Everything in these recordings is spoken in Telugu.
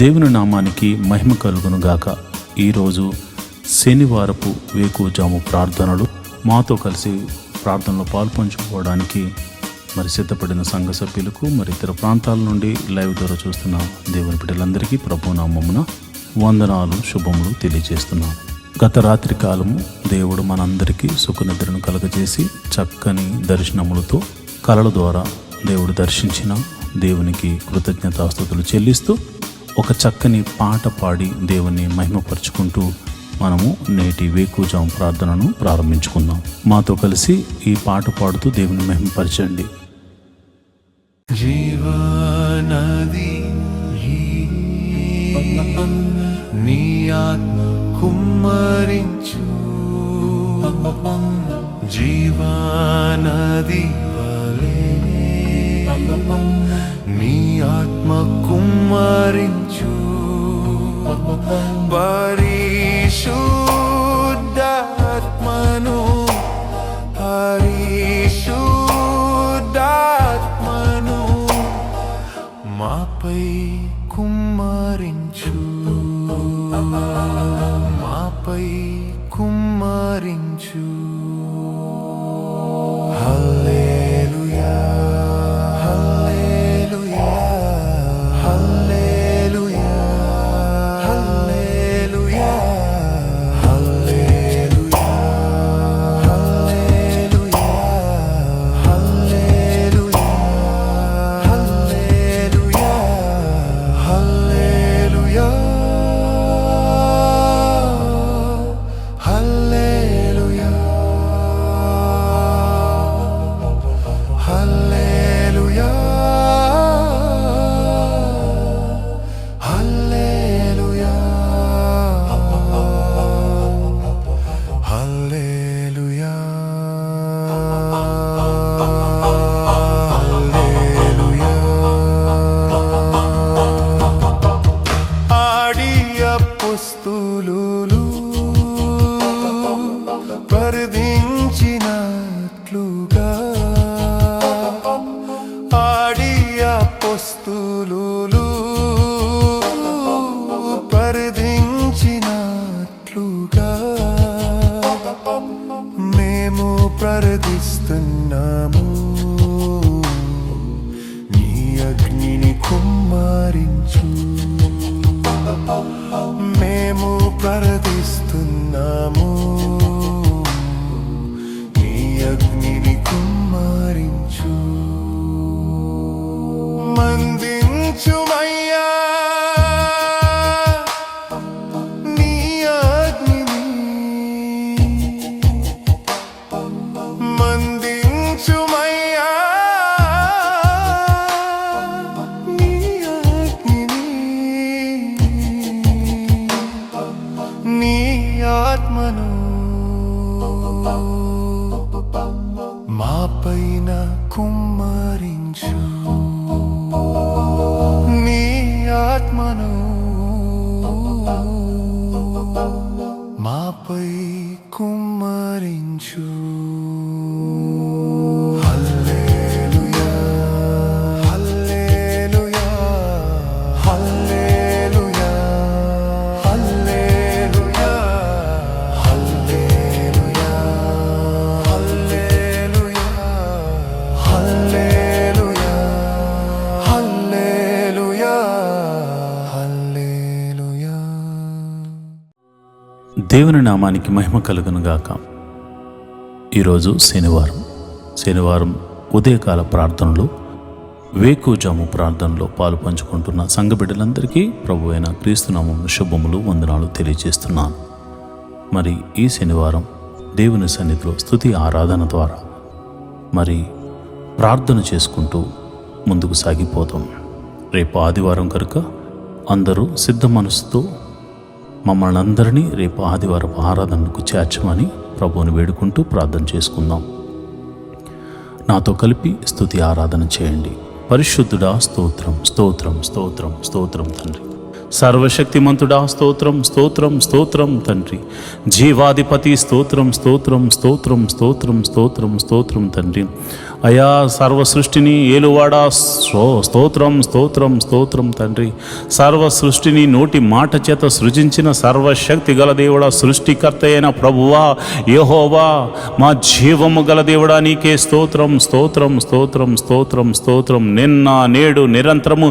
దేవుని నామానికి మహిమ కలుగును గాక. ఈరోజు శనివారపు వేకువజాము ప్రార్థనలు మాతో కలిసి ప్రార్థనలో పాల్పంచుకోవడానికి మరి సిద్ధపడిన సంఘ సభ్యులకు మరి ఇతర ప్రాంతాల నుండి లైవ్ ద్వారా చూస్తున్న దేవుని బిడ్డలందరికీ ప్రభు నామమున వందనాలు శుభములు తెలియజేస్తున్నాను. గత రాత్రి కాలము దేవుడు మనందరికీ సుఖనిద్రను కలగజేసి చక్కని దర్శనములతో కలల ద్వారా దేవుడు దర్శించిన దేవునికి కృతజ్ఞతాస్తుతులు చెల్లిస్తూ ఒక చక్కని పాట పాడి దేవుని మహిమపరుచుకుంటూ మనము నేటి వేకువజాము ప్రార్థనను ప్రారంభించుకుందాం. మాతో కలిసి ఈ పాట పాడుతూ దేవుని మహిమపరచండి. జీవనది నీ ఆత్మ కుమ్మరించు, జీవనది నీ ఆత్మ కుమ్మరించు, పరిశుద్ధాత్మను పరిశుద్ధాత్మను మాపై కుమ్మరించు, మాపై కుమ్మరించు. హల్లెలూయా హల్లెలూయా హల్లెలూయా హల్లెలూయా హల్లెలూయా హల్లెలూయా హల్లెలూయా హల్లెలూయా హల్లెలూయా హల్లెలూయా హల్లెలూయా హల్లెలూయా హల్లెలూయా హల్లెలూయా. ఆడి అపోస్తలులు పరదించినట్లుగా, ఆడి అపోస్తలులు పరదించినట్లుగా మేము ప్రార్థిస్తున్నాము. నీ అగ్నిని కుమ్మరించు, మేము ప్రార్థిస్తున్నాము. నీ అగ్నిని కుమ్మరించు, మందించుమయ్యా నీ అగ్నిని, మందించుమయ్యా నీ అగ్నిని, నీ ఆత్మను మాపైన కుమ్మరించు, నీ ఆత్మను మాపై కుమ్మరించు. హల్లెలూయా హల్లెలూయా హల్లెలూయా హల్లెలూయా హల్లెలూయా హల్లెలూయా హల్లెలూయా హల్లెలూయా హల్లెలూయా. దేవుని నామానికి మహిమ కలుగును గాక. ఈరోజు శనివారం ఉదయకాల ప్రార్థనలు వేకువజాము ప్రార్థనలో పాలు పంచుకుంటున్న సంఘ బిడ్డలందరికీ ప్రభు అయిన క్రీస్తునామం శుభములు వందనాలు తెలియజేస్తున్నాను. మరి ఈ శనివారం దేవుని సన్నిధిలో స్తుతి ఆరాధన ద్వారా మరి ప్రార్థన చేసుకుంటూ ముందుకు సాగిపోతాం. రేపు ఆదివారం కనుక అందరూ సిద్ధ మనసుతో మమ్మల్ని అందరినీ రేపు ఆదివారం ఆరాధనకు చేర్చమని ప్రభువుని వేడుకుంటూ ప్రార్థన చేసుకుందాం. నాతో కలిపి స్తుతి ఆరాధన చేయండి. పరిశుద్ధుడా స్తోత్రం స్తోత్రం స్తోత్రం స్తోత్రం తండ్రి. సర్వశక్తిమంతుడా స్తోత్రం స్తోత్రం స్తోత్రం తండ్రి. జీవాధిపతి స్తోత్రం స్తోత్రం స్తోత్రం స్తోత్రం స్తోత్రం స్తోత్రం తండ్రి. అయా సర్వ సృష్టిని ఏలువాడా స్తోత్రం స్తోత్రం స్తోత్రం తండ్రి. సర్వ సృష్టిని నోటి మాట చేత సృజించిన సర్వశక్తి గల దేవుడా, సృష్టికర్త అయిన ప్రభువా యెహోవా, మా జీవము గల దేవుడా నీకే స్తోత్రం స్తోత్రం స్తోత్రం స్తోత్రం స్తోత్రం. నిన్న నేడు నిరంతరము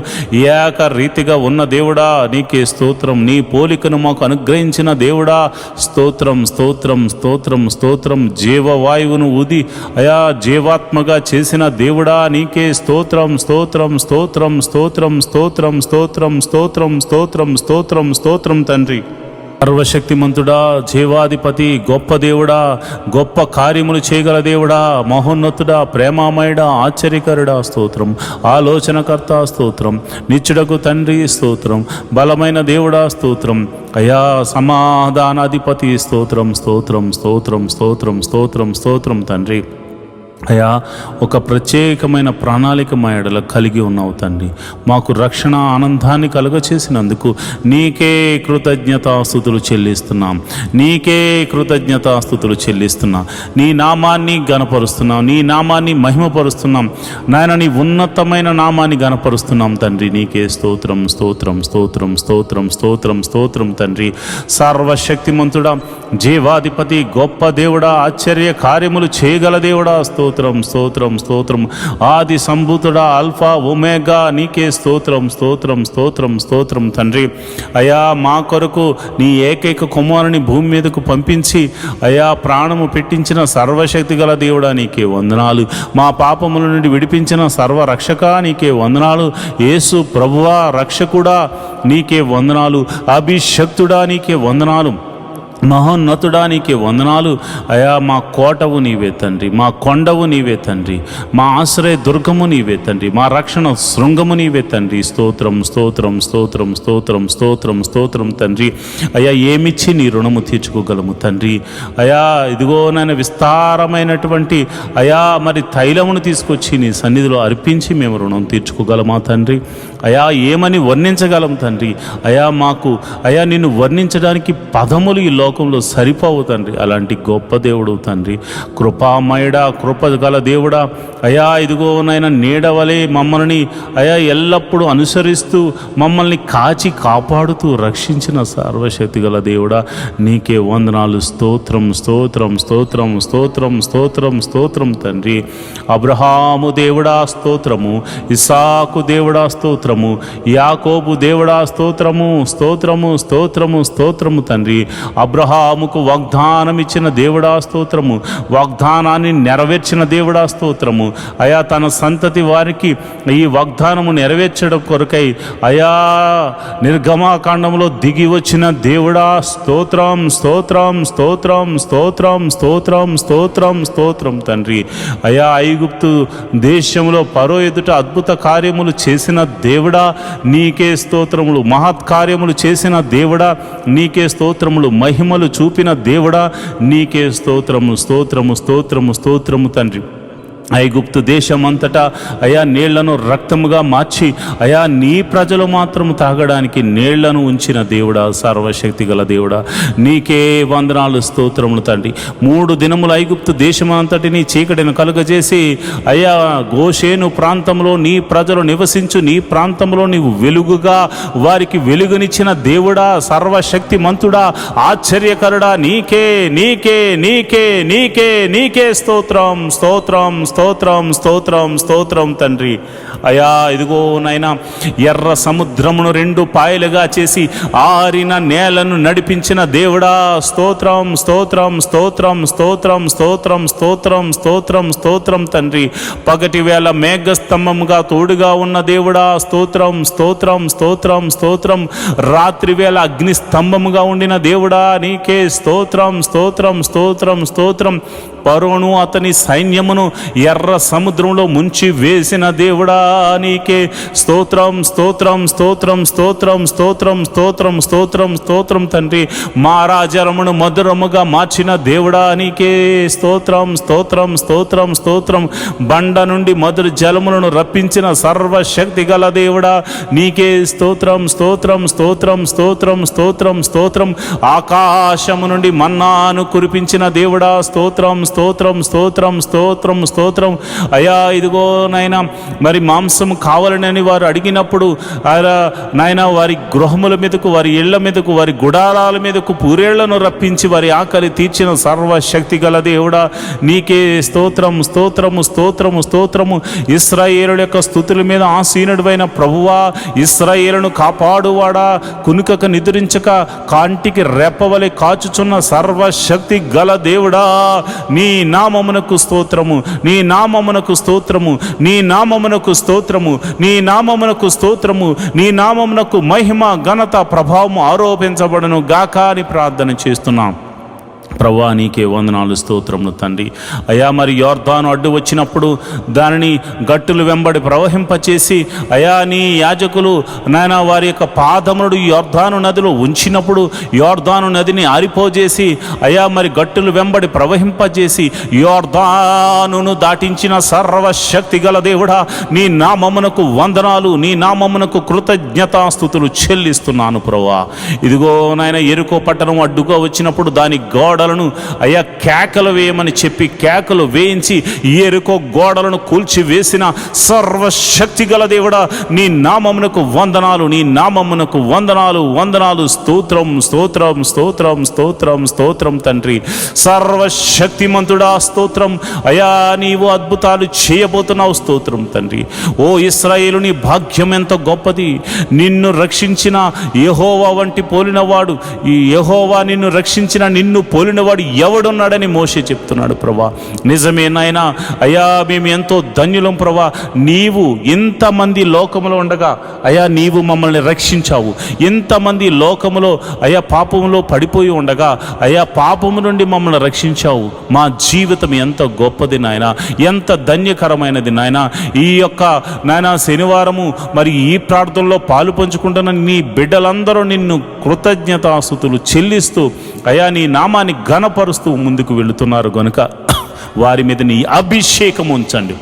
ఏకరీతిగా ఉన్న దేవుడా నీకే స్తోత్రం. నీ పోలికను మాకు అనుగ్రహించిన దేవుడా స్తోత్రం స్తోత్రం స్తోత్రం స్తోత్రం. జీవవాయువును ఊది అయా జీవాత్మగా చేసిన దేవుడా నీకే స్తోత్రం స్తోత్రం స్తోత్రం స్తోత్రం స్తోత్రం స్తోత్రం స్తోత్రం స్తోత్రం స్తోత్రం స్తోత్రం తండ్రి. సర్వశక్తిమంతుడా, జీవాధిపతి, గొప్ప దేవుడా, గొప్ప కార్యములు చేయగల దేవుడా, మహోన్నతుడా, ప్రేమామయుడా, ఆశ్చర్యకరుడా స్తోత్రం. ఆలోచనకర్త స్తోత్రం. నిత్యుడకు తండ్రి స్తోత్రం. బలమైన దేవుడా స్తోత్రం. అయా సమాధానాధిపతి స్తోత్రం స్తోత్రం స్తోత్రం స్తోత్రం స్తోత్రం స్తోత్రం తండ్రి. అయా ఒక ప్రత్యేకమైన ప్రణాళిక మా ఎడల కలిగి ఉన్నావు తండ్రి. మాకు రక్షణ ఆనందాన్ని కలుగచేసినందుకు నీకే కృతజ్ఞతాస్తుతులు చెల్లిస్తున్నాం. నీకే కృతజ్ఞతాస్తుతులు చెల్లిస్తున్నాం. నీ నామాన్ని గణపరుస్తున్నాం. నీ నామాన్ని మహిమపరుస్తున్నాం. నాయన నీ ఉన్నతమైన నామాన్ని గణపరుస్తున్నాం తండ్రి. నీకే స్తోత్రం స్తోత్రం స్తోత్రం స్తోత్రం స్తోత్రం స్తోత్రం తండ్రి. సర్వశక్తిమంతుడా, జీవాధిపతి, గొప్ప దేవుడా, ఆశ్చర్య కార్యములు చేయగల దేవుడా స్తోత్రం స్తోత్రం స్తోత్రం. ఆది సంభూతుడా, ఆల్ఫా ఒమేగా నీకే స్తోత్రం స్తోత్రం స్తోత్రం స్తోత్రం తండ్రి. అయా మా కొరకు నీ ఏకైక కుమారుని భూమి మీదకు పంపించి అయా ప్రాణము పెట్టించిన సర్వశక్తి గల దేవుడా నీకే వందనాలు. మా పాపముల నుండి విడిపించిన సర్వరక్షక నీకే వందనాలు. యేసు ప్రభువా రక్షకుడా నీకే వందనాలు. అభిషక్తుడా నీకే వందనాలు. మహోన్నతుడా నీకే వందనాలు. అయా మా కోటవు నీవే తండ్రి. మా కొండవు నీవే తండ్రి. మా ఆశ్రయ దుర్గము నీవే తండ్రి. మా రక్షణ శృంగము నీవే తండ్రి. స్తోత్రం స్తోత్రం స్తోత్రం స్తోత్రం స్తోత్రం స్తోత్రం తండ్రి. అయా ఏమిచ్చి నీ రుణము తీర్చుకోగలము తండ్రి. అయా ఇదిగో నాయన విస్తారమైనటువంటి అయా మరి తైలమును తీసుకొచ్చి నీ సన్నిధిలో అర్పించి మేము రుణం తీర్చుకోగలమా తండ్రి. అయా ఏమని వర్ణించగలం తండ్రి. అయా మాకు అయా నిన్ను వర్ణించడానికి పదములు ఈ లోకంలో సరిపోవు తండ్రి. అలాంటి గొప్ప దేవుడు తండ్రి. కృపామయుడా, కృప గల దేవుడా, అయా ఇదిగో నాయన నీడవలే మమ్మల్ని అయా ఎల్లప్పుడూ అనుసరిస్తూ మమ్మల్ని కాచి కాపాడుతూ రక్షించిన సర్వశక్తి గల దేవుడా నీకే వందనాలు. స్తోత్రం స్తోత్రం స్తోత్రం స్తోత్రం స్తోత్రం స్తోత్రం తండ్రి. అబ్రహాము దేవుడా స్తోత్రము. ఇస్సాకు దేవుడా స్తోత్రము. యాకోబు దేవుడా స్తోత్రము స్తోత్రము స్తోత్రము స్తోత్రము తండ్రి. అబ్రహాముకు వాగ్దానం ఇచ్చిన దేవుడా స్తోత్రము. వాగ్దానాన్ని నెరవేర్చిన దేవుడా స్తోత్రము. అయా తన సంతతి వారికి ఈ వాగ్దానము నెరవేర్చడం కొరకై అయా నిర్గమాకాండంలో దిగి వచ్చిన దేవుడా స్తోత్రం స్తోత్రం స్తోత్రం స్తోత్రం స్తోత్రం స్తోత్రం స్తోత్రం తండ్రి. అయా ఐగుప్తు దేశంలో ఫరో ఎదుట అద్భుత కార్యములు చేసిన దేవుడా నీకే స్తోత్రములు. మహత్కార్యములు చేసిన దేవుడా నీకే స్తోత్రములు. మహిమలు చూపిన దేవుడా నీకే స్తోత్రము స్తోత్రము స్తోత్రము స్తోత్రము తండ్రి. ఐగుప్తు దేశమంతటా అయా నీళ్లను రక్తముగా మార్చి అయా నీ ప్రజలు మాత్రం తాగడానికి నీళ్లను ఉంచిన దేవుడా సర్వశక్తి గల దేవుడా నీకే వందనాలు స్తోత్రములు తండ్రి. 3 దినములు ఐగుప్తు దేశమంతటిని చీకటిని కలుగజేసి అయా గోషేను ప్రాంతంలో నీ ప్రజలు నివసించు నీ ప్రాంతంలో నీవు వెలుగుగా వారికి వెలుగునిచ్చిన దేవుడా సర్వశక్తి మంతుడా ఆశ్చర్యకరుడా నీకే నీకే నీకే నీకే నీకే స్తోత్రం స్తోత్రం స్తోత్రం స్తోత్రం స్తోత్రం తండ్రి. అయా ఇదిగో నైనా ఎర్ర సముద్రమును 2 పాయలుగా చేసి ఆరిన నేలను నడిపించిన దేవుడా స్తోత్రం స్తోత్రం స్తోత్రం స్తోత్రం స్తోత్రం స్తోత్రం స్తోత్రం స్తోత్రం తండ్రి. పగటి వేళ మేఘస్తంభముగా తోడుగా ఉన్న దేవుడా స్తోత్రం స్తోత్రం స్తోత్రం స్తోత్రం. రాత్రి వేళ అగ్ని స్తంభముగా ఉండిన దేవుడా నీకే స్తోత్రం స్తోత్రం స్తోత్రం స్తోత్రం. ఫరోను అతని సైన్యమును ఎర్ర సముద్రంలో ముంచి వేసిన దేవుడా నీకే స్తోత్రం స్తోత్రం స్తోత్రం స్తోత్రం స్తోత్రం స్తోత్రం స్తోత్రం స్తోత్రం తండ్రి. మారాజలమును మధురముగా మార్చిన దేవుడా నీకే స్తోత్రం స్తోత్రం స్తోత్రం స్తోత్రం. బండ నుండి మధుర జలములను రప్పించిన సర్వశక్తి గల దేవుడా నీకే స్తోత్రం స్తోత్రం స్తోత్రం స్తోత్రం స్తోత్రం స్తోత్రం. ఆకాశము నుండి మన్నాను కురిపించిన దేవుడా స్తోత్రం స్తోత్రం స్తోత్రం స్తోత్రం స్తోత్రం స్తోత్రం. అయా ఇదిగో నాయన మరి మాంసం కావాలని వారు అడిగినప్పుడు నాయన వారి గృహముల మీదకు, వారి ఇళ్ల మీదకు, వారి గుడారాల మీదకు పూరేళ్లను రప్పించి వారి ఆకలి తీర్చిన సర్వశక్తి గల దేవుడా నీకే స్తోత్రం స్తోత్రము స్తోత్రము స్తోత్రము. ఇశ్రాయేలుల యొక్క స్తుతుల మీద ఆసీనుడైన ప్రభువా, ఇశ్రాయేలును కాపాడువాడా, కునుకక నిద్రించక కాంటికి రెప్పవలె కాచుచున్న సర్వశక్తి గల దేవుడా నీ నామమునకు స్తోత్రము, నీ నామమునకు స్తోత్రము, నీ నామమునకు స్తోత్రము, నీ నామమునకు స్తోత్రము, నీ నామమునకు మహిమ ఘనత ప్రభావం ఆరోపించబడను గాక అని ప్రార్థన చేస్తున్నాం. ప్రభువా నీకే వందనాలు స్తోత్రములు తండ్రి. అయా మరి యోర్దాను అడ్డు వచ్చినప్పుడు దానిని గట్టులు వెంబడి ప్రవహింపచేసి అయా నీ యాజకులు నాయన వారి యొక్క పాదములు యోర్దాను నదిలో ఉంచినప్పుడు యోర్దాను నదిని ఆరిపోజేసి అయా మరి గట్టులు వెంబడి ప్రవహింపజేసి యోర్దానును దాటించిన సర్వశక్తి గల దేవుడా నీ నామమునకు వందనాలు, నీ నామమునకు కృతజ్ఞతాస్తుతులు చెల్లిస్తున్నాను ప్రభువా. ఇదిగో నాయన ఎరుకో పట్టణం అడ్డుగా వచ్చినప్పుడు దాని గోడలను అయ్యా కేకలు వేయమని చెప్పి కేకలు వేయించి ఎరుకో గోడలను కూల్చి వేసిన సర్వశక్తి గల దేవుడా నీ నామమునకు వందనాలు, నీ నామమునకు వందనాలు వందనాలు. స్తోత్రం స్తోత్రం స్తోత్రం స్తోత్రం స్తోత్రం తండ్రి. సర్వశక్తిమంతుడా స్తోత్రం. అయా నీవు అద్భుతాలు చేయబోతున్నావు స్తోత్రం తండ్రి. ఓ ఇశ్రాయేలు నీ భాగ్యం ఎంత గొప్పది. నిన్ను రక్షించిన యెహోవా వంటి పోలినవాడు, ఈ యెహోవా నిన్ను రక్షించిన నిన్ను పోలినవాడు ఎవడున్నాడని మోషే చెప్తున్నాడు ప్రభా. నిజమే నాయనా. అయ్యా మేము ఎంతో ధన్యులం ప్రభా. నీవు ఇంతమంది లోకములో ఉండగా అయ్యా నీవు మమ్మల్ని రక్షించావు. ఇంతమంది లోకములో అయ్యా పాపములో పడిపోయి ఉండగా అయ్యా పాపము నుండి మమ్మల్ని రక్షించావు. మా జీవితం ఎంత గొప్పది నాయన, ఎంత ధన్యకరమైనది నాయన. ఈ యొక్క నాయన శనివారము మరి ఈ ప్రార్థనలో పాలు పంచుకుంటున్న నీ బిడ్డలందరూ నిన్ను కృతజ్ఞతాస్తుతులు చెల్లిస్తూ అయా నీ నామాన్ని ఘనపరుస్తూ ముందుకు వెళుతున్నారు గనుక వారి మీద నీ అభిషేకం ఉంచండి.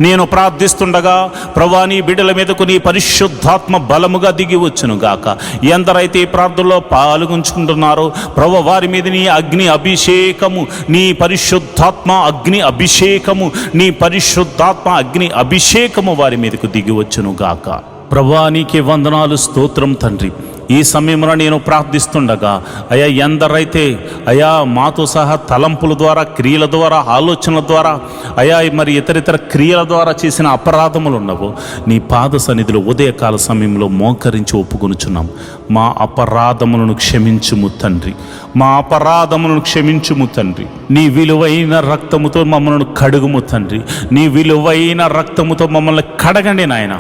నేను ప్రార్థిస్తుండగా ప్రభువా నీ బిడ్డల మీదకు నీ పరిశుద్ధాత్మ బలముగా దిగి వచ్చును గాక. ఎందరైతే ఈ ప్రార్థనలో పాల్గొంచుకుంటున్నారో ప్రభువా వారి మీద నీ అగ్ని అభిషేకము, నీ పరిశుద్ధాత్మ అగ్ని అభిషేకము, నీ పరిశుద్ధాత్మ అగ్ని అభిషేకము వారి మీదకు దిగి వచ్చును గాక. ప్రభువా నీకే వందనాలు స్తోత్రం తండ్రి. ఈ సమయంలో నేను ప్రార్థిస్తుండగా అయా ఎందరైతే అయా మాతో సహా తలంపుల ద్వారా, క్రియల ద్వారా, ఆలోచనల ద్వారా అయా మరి ఇతరితర క్రియల ద్వారా చేసిన అపరాధములు ఉన్నవో నీ పాద సన్నిధిలో ఉదయకాల సమయంలో మోకరించి ఒప్పుకొనుచున్నాం. మా అపరాధములను క్షమించుము తండ్రి, మా అపరాధములను క్షమించుము తండ్రి. నీ విలువైన రక్తముతో మమ్మల్ని కడుగుము తండ్రి, నీ విలువైన రక్తముతో మమ్మల్ని కడగండి నాయన.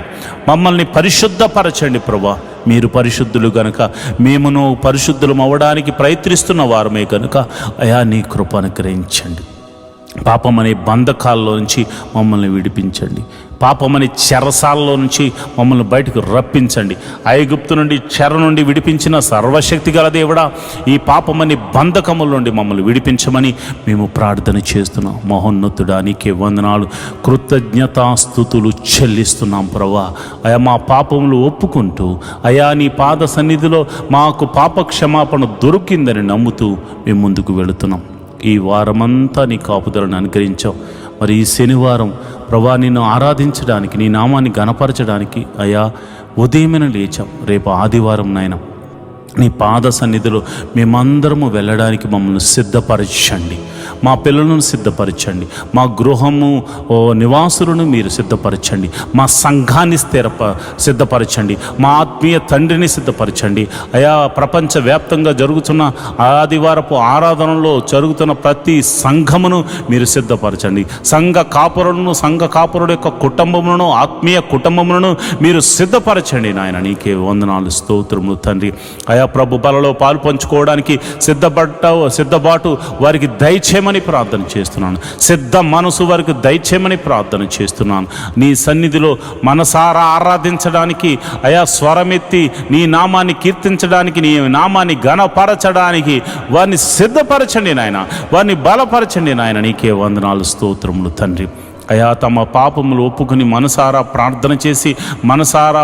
మమ్మల్ని పరిశుద్ధపరచండి ప్రభా. మీరు పరిశుద్ధులు గనుక మేమును పరిశుద్ధులం అవ్వడానికి ప్రయత్నిస్తున్న వారమే కనుక అయా నీ కృప అనుగ్రహించండి. పాపమనే బంధకాల్లో నుంచి మమ్మల్ని విడిపించండి. పాపమని చెరసాలలో నుంచి మమ్మల్ని బయటకు రప్పించండి. ఐగుప్తు నుండి చెర నుండి విడిపించిన సర్వశక్తి గల దేవుడా ఈ పాపమని బంధకముల నుండి మమ్మల్ని విడిపించమని మేము ప్రార్థన చేస్తున్నాం. మహోన్నతుడా నీకే వందనాలు, కృతజ్ఞతాస్తుతులు చెల్లిస్తున్నాం ప్రభా. అయా మా పాపములు ఒప్పుకుంటూ అయా నీ పాద సన్నిధిలో మాకు పాప క్షమాపణ దొరికిందని నమ్ముతూ మేము ముందుకు వెళుతున్నాం. ఈ వారమంతా నీ కాపుదలను అనుగ్రహించావు. మరి ఈ శనివారం ప్రభా నిన్ను ఆరాధించడానికి, నీ నామాన్ని గణపరచడానికి అయా ఉదయమైన లేచాం. రేపు ఆదివారం నాయన నీ పాద సన్నిధిలో మేమందరము వెళ్ళడానికి మమ్మల్ని సిద్ధపరచండి. మా పిల్లలను సిద్ధపరచండి, మా గృహము నివాసులను మీరు సిద్ధపరచండి, మా సంఘాన్ని సిద్ధపరచండి, మా ఆత్మీయ తండ్రిని సిద్ధపరచండి. అయా ప్రపంచవ్యాప్తంగా జరుగుతున్న ఆదివారపు ఆరాధనలో జరుగుతున్న ప్రతి సంఘమును మీరు సిద్ధపరచండి. సంఘ కాపురుల యొక్క కుటుంబములను, ఆత్మీయ కుటుంబములను మీరు సిద్ధపరచండి నాయన. నీకే వందనాలు స్తోత్రములు తండ్రి. అయా ప్రభు బలలో పాలు పంచుకోవడానికి సిద్ధబాటు వారికి దయచేయమని ప్రార్థన చేస్తున్నాను. సిద్ధ మనసు వారికి దయచేయమని ప్రార్థన చేస్తున్నాను. నీ సన్నిధిలో మనసారా ఆరాధించడానికి అయా స్వరమెత్తి నీ నామాన్ని కీర్తించడానికి, నీ నామాన్ని ఘనపరచడానికి వారిని సిద్ధపరచండి నాయన, వారిని బలపరచండి నాయన. నీకే వందనాలు స్తోత్రములు తండ్రి. అయా తమ పాపములు ఒప్పుకుని మనసారా ప్రార్థన చేసి, మనసారా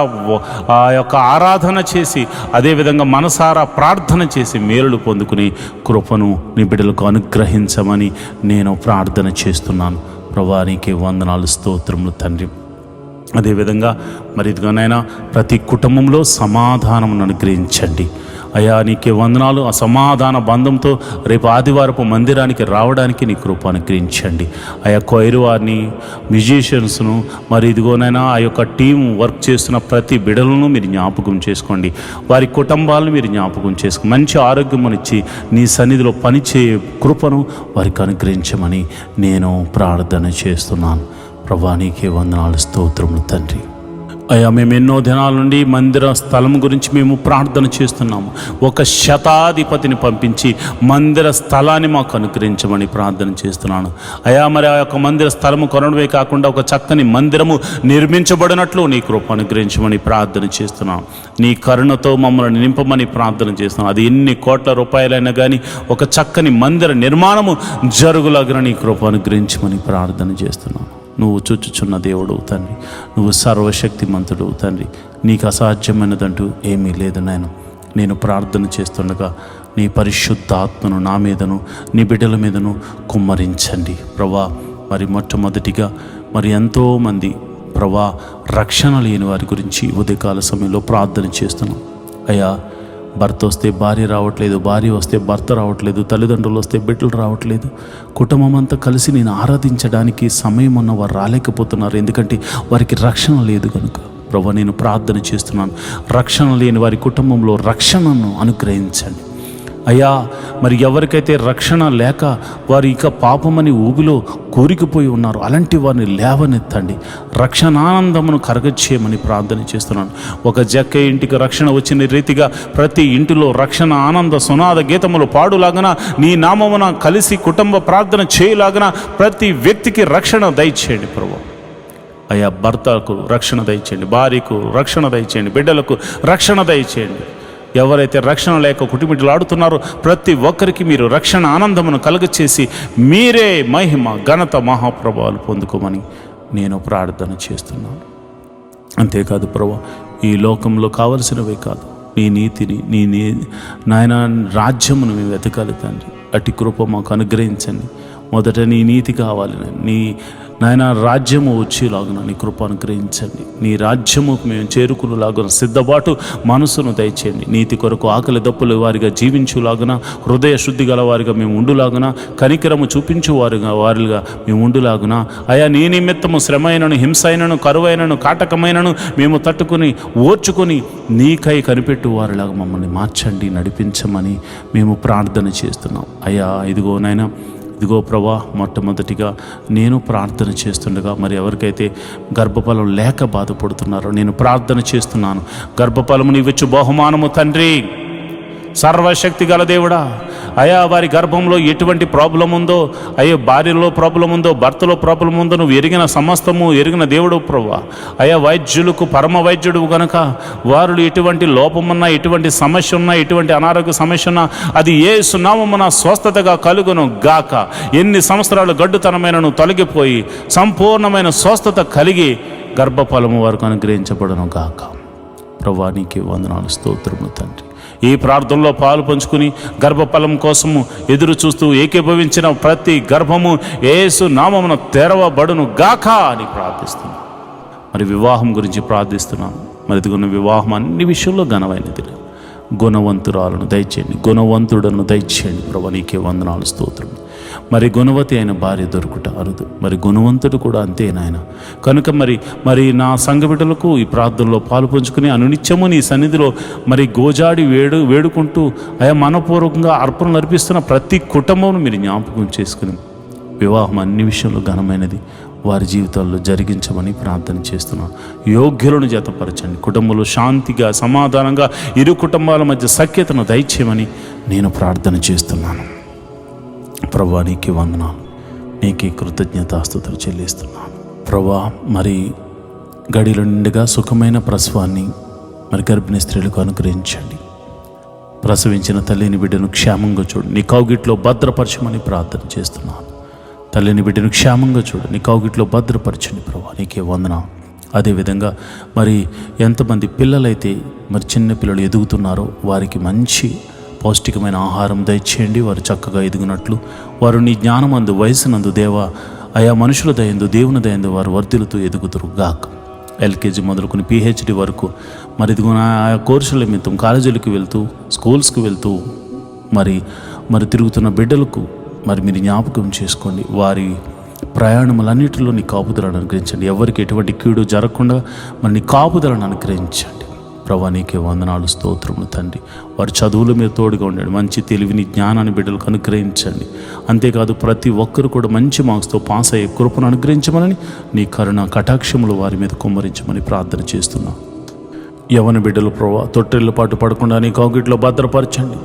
ఆ యొక్క ఆరాధన చేసి, అదేవిధంగా మనసారా ప్రార్థన చేసి మేలులు పొందుకుని కృపను నీ బిడ్డలకు అనుగ్రహించమని నేను ప్రార్థన చేస్తున్నాను. ప్రభా నీకే వందనాలు, స్తోత్రములు తండ్రి. అదేవిధంగా మరి ఇదిగోనైనా ప్రతి కుటుంబంలో సమాధానమును అనుగ్రహించండి అయ్యా. నీకే వందనాలు. ఆ సమాధాన బంధంతో రేపు ఆదివారపు మందిరానికి రావడానికి నీ కృప అనుగ్రహించండి అయ్యా. కొయిరు వారిని, మ్యూజిషియన్స్ను, మరి ఇదిగోనైనా ఆ యొక్క టీం వర్క్ చేస్తున్న ప్రతి బిడలను మీరు జ్ఞాపకం చేసుకోండి. వారి కుటుంబాలను మీరు జ్ఞాపకం చేసుకోండి. మంచి ఆరోగ్యమునిచ్చి నీ సన్నిధిలో పనిచేయ కృపను వారికి అనుగ్రహించమని నేను ప్రార్థన చేస్తున్నాను. ప్రభా నీకే వందనాలు, స్తోత్రములు తండ్రి. అయ్యా మేము ఎన్నో దినాల నుండి మందిర స్థలం గురించి మేము ప్రార్థన చేస్తున్నాము. ఒక శతాధిపతిని పంపించి మందిర స్థలాన్ని మాకు అనుగ్రహించమని ప్రార్థన చేస్తున్నాను అయ్యా. మరి ఆ యొక్క మందిర స్థలము కొనడమే కాకుండా ఒక చక్కని మందిరము నిర్మించబడినట్లు నీ కృప అనుగ్రహించమని ప్రార్థన చేస్తున్నాం. నీ కరుణతో మమ్మల్ని నింపమని ప్రార్థన చేస్తున్నాం. అది ఎన్ని కోట్ల రూపాయలైనా కానీ ఒక చక్కని మందిర నిర్మాణము జరుగులాగిన నీ కృప అనుగ్రహించమని ప్రార్థన చేస్తున్నాను. నువ్వు చూచుచున్న దేవుడు తండ్రి, నువ్వు సర్వశక్తిమంతుడు తండ్రి. నీకు అసాధ్యమైనదంటూ ఏమీ లేదు నాయన. నేను ప్రార్థన చేస్తుండగా నీ పరిశుద్ధ ఆత్మను నా మీదను నీ బిడ్డల మీదను కుమ్మరించండి ప్రభా. మరి మొట్టమొదటిగా మరి ఎంతోమంది ప్రభా రక్షణ లేని వారి గురించి ఉదయకాల సమయంలో ప్రార్థన చేస్తున్నాం అయ్యా. భర్త వస్తే భార్య రావట్లేదు, భార్య వస్తే భర్త రావట్లేదు, తల్లిదండ్రులు వస్తే బిడ్డలు రావట్లేదు. కుటుంబం అంతా కలిసి నేను ఆరాధించడానికి సమయం ఉన్న వారు రాలేకపోతున్నారు. ఎందుకంటే వారికి రక్షణ లేదు కనుక. ప్రభు నేను ప్రార్థన చేస్తున్నాను, రక్షణ లేని వారి కుటుంబంలో రక్షణను అనుగ్రహించండి అయ్యా. మరి ఎవరికైతే రక్షణ లేక వారు ఇక పాపమని ఊబిలో కూరికిపోయి ఉన్నారు, అలాంటి వారిని లేవనెత్తండి, రక్షణానందమును కరగచ్చేయమని ప్రార్థన చేస్తున్నాను. ఒక జక్క ఇంటికి రక్షణ వచ్చిన రీతిగా ప్రతి ఇంటిలో రక్షణ ఆనంద సునాద గీతములు పాడులాగన నీ నామమున కలిసి కుటుంబ ప్రార్థన చేయలాగన ప్రతి వ్యక్తికి రక్షణ దయచేయండి ప్రభు అయ్యా. భర్తకు రక్షణ దయచేయండి, భార్యకు రక్షణ దయచేయండి, బిడ్డలకు రక్షణ దయచేయండి. ఎవరైతే రక్షణ లేక కుటుంబీలాడుతున్నారో ప్రతి ఒక్కరికి మీరు రక్షణ ఆనందమును కలుగచేసి మీరే మహిమ ఘనత మహాప్రభావాలు పొందుకోమని నేను ప్రార్థన చేస్తున్నాను. అంతేకాదు ప్రభు, ఈ లోకంలో కావలసినవే కాదు, నీ నీతిని నీ నాయన రాజ్యమును మేము వెతకాలి తండ్రి. అట్టి కృప మాకు అనుగ్రహించండి. మొదట నీ నీతి కావాలి, నీ నాయన రాజ్యము వచ్చేలాగున నీ కృప అనుగ్రహించండి. నీ రాజ్యముకు మేము చేరుకునేలాగున సిద్ధపాటు మనసును దయచేయండి. నీతి కొరకు ఆకలి దప్పులు వారిగా జీవించులాగున, హృదయ శుద్ధి గల వారిగా మేము ఉండులాగున, కనికరము చూపించు వారిగా మేము ఉండులాగున అయా. నీ నిమిత్తము శ్రమైనను, హింసైనను, కరువైనను, కాటకమైనను మేము తట్టుకుని ఓర్చుకొని నీకై కనిపెట్టు వారిలాగా మమ్మల్ని మార్చండి, నడిపించమని మేము ప్రార్థన చేస్తున్నాం అయ్యా. ఇదిగో ప్రభా, మొట్టమొదటిగా నేను ప్రార్థన చేస్తుండగా మరి ఎవరికైతే గర్భఫలం లేక బాధపడుతున్నారో నేను ప్రార్థన చేస్తున్నాను. గర్భఫలము నీవిచ్చు బహుమానము తండ్రి, సర్వశక్తి గల దేవుడా అయా. వారి గర్భంలో ఎటువంటి ప్రాబ్లం ఉందో అయ్యో, భార్యలో ప్రాబ్లం ఉందో, భర్తలో ప్రాబ్లం ఉందో నువ్వు ఎరిగిన సమస్తము ఎరిగిన దేవుడు ప్రభా అయా. వైద్యులకు పరమ వైద్యుడు కనుక వారు ఎటువంటి లోపమున్నా, ఎటువంటి సమస్య ఉన్నా, ఎటువంటి అనారోగ్య సమస్య ఉన్నా అది యేసు నామమున స్వస్థతగా కలుగును గాక. ఎన్ని సంవత్సరాలు గడ్డుతనమైనను తొలగిపోయి సంపూర్ణమైన స్వస్థత కలిగి గర్భఫలము వరకు అనుగ్రహించబడును గాక. ప్రభా నీకే వందనాలు, స్తోత్రములు తండ్రి. ఈ ప్రార్థనలో పాలు పంచుకుని గర్భఫలం కోసము ఎదురు చూస్తూ ఏకీభవించిన ప్రతి గర్భము యేసు నామమున తెరవబడును గాక అని ప్రార్థిస్తున్నాను. మరి వివాహం గురించి ప్రార్థిస్తున్నాను. మరి ఇదిగొన్న వివాహం అన్ని విషయంలో ఘనమైనది. గుణవంతురాలను దయచేయండి, గుణవంతుడను దయచేయండి ప్రభు నీకే వందనాలు, స్తోత్రం. మరి గుణవతి అయిన భార్య దొరుకుట అరుదు, మరి గుణవంతుడు కూడా అంతే నాయన. కనుక మరి నా సంఘ బిడ్డలకు ఈ ప్రార్థనలో పాలు పంచుకుని అనునిత్యము నీ సన్నిధిలో మరి గోజాడి వేడుకుంటూ అయా మనపూర్వకంగా అర్పణలు అర్పిస్తున్న ప్రతి కుటుంబం మీరు జ్ఞాపకం చేసుకుని వివాహం అన్ని విషయంలో ఘనమైనది వారి జీవితాల్లో జరిగించమని ప్రార్థన చేస్తున్నాను. యోగ్యులను జతపరచండి, కుటుంబంలో శాంతిగా సమాధానంగా ఇరు కుటుంబాల మధ్య సఖ్యతను దయచేయమని నేను ప్రార్థన చేస్తున్నాను. ప్రభా నీకే వందనాలు, నీకే కృతజ్ఞతాస్తుతులు చెల్లిస్తున్నాను ప్రభా. మరి గడిలో నిండుగా సుఖమైన ప్రసవాన్ని మరి గర్భిణీ స్త్రీలకు అనుగ్రహించండి. ప్రసవించిన తల్లిని బిడ్డను క్షేమంగా చూడు, నీ కౌగిట్లో భద్రపరచమని ప్రార్థన చేస్తున్నాను. తల్లిని బిడ్డను క్షేమంగా చూడు, నీ కౌగిట్లో భద్రపరచండి ప్రభా నీకే వందనాలు. అదేవిధంగా మరి ఎంతమంది పిల్లలైతే మరి చిన్న పిల్లలు ఎదుగుతున్నారో వారికి మంచి పౌష్టికమైన ఆహారం దయచేయండి. వారు చక్కగా ఎదుగునట్లు వారు నీ జ్ఞానమందు వయసునందు దేవా అయా మనుషుల దయందు దేవుని దయందు వారు వర్ధిల్లుతూ ఎదుగుతురు గాక. ఎల్కేజీ మొదలుకొని పిహెచ్డి వరకు మరి ఇదిగో ఆయా కోర్సుల నిమిత్తం కాలేజీలకు వెళ్తూ స్కూల్స్కి వెళ్తూ మరి తిరుగుతున్న బిడ్డలకు మరి మీరు జ్ఞాపకం చేసుకోండి. వారి ప్రయాణములన్నిటిలో నీ కాపుదలను అనుగ్రహించండి. ఎవరికి ఎటువంటి కీడు జరగకుండా మరి నీ కాపుదలను అనుగ్రహించండి. ప్రభా నీకే వందనాలు, స్తోత్రములు తండ్రి. వారి చదువుల మీద తోడుగా ఉండండి. మంచి తెలివిని జ్ఞానాన్ని బిడ్డలకు అనుగ్రహించండి. అంతేకాదు ప్రతి ఒక్కరు కూడా మంచి మార్క్స్తో పాస్ అయ్యే కృపను అనుగ్రహించమని నీ కరుణ కటాక్షములు వారి మీద కుమ్మరించమని ప్రార్థన చేస్తున్నాం. యవన బిడ్డలు ప్రభా తొట్టెళ్ళ పాటు పడకుండా నీ కౌగిట్లో భద్రపరచండి.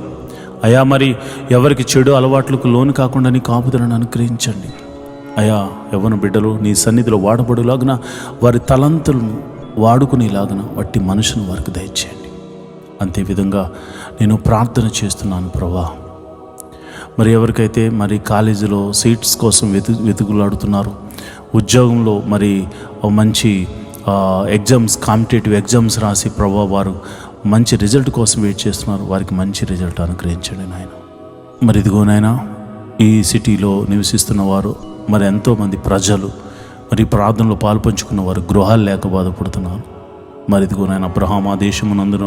అయా మరి ఎవరికి చెడు అలవాట్లకు లోను కాకుండా నీ కాపుదలను అనుగ్రహించండి. అయా యవ్వన బిడ్డలు నీ సన్నిధిలో వాడబడులాగున వారి తలంతులను వాడుకునేలాగున వట్టి మనసును వారికి దయచేయండి. అంతేవిధంగా నేను ప్రార్థన చేస్తున్నాను ప్రభా. మరి ఎవరికైతే మరి కాలేజీలో సీట్స్ కోసం వెతుకులాడుతున్నారు, ఉద్యోగంలో మరి మంచి ఎగ్జామ్స్ కాంపిటేటివ్ ఎగ్జామ్స్ రాసి ప్రభా వారు మంచి రిజల్ట్ కోసం వెయిట్ చేస్తున్నారు, వారికి మంచి రిజల్ట్ అనుగ్రహించండి నాయన. మరి ఇదిగోనైనా ఈ సిటీలో నివసిస్తున్న వారు మరి ఎంతోమంది ప్రజలు మరి ప్రార్థనలో పాల్పంచుకున్న వారు గృహాలు లేక బాధపడుతున్నారు. మరి ఇదిగోనైనా అబ్రహాం ఆ దేశమునందున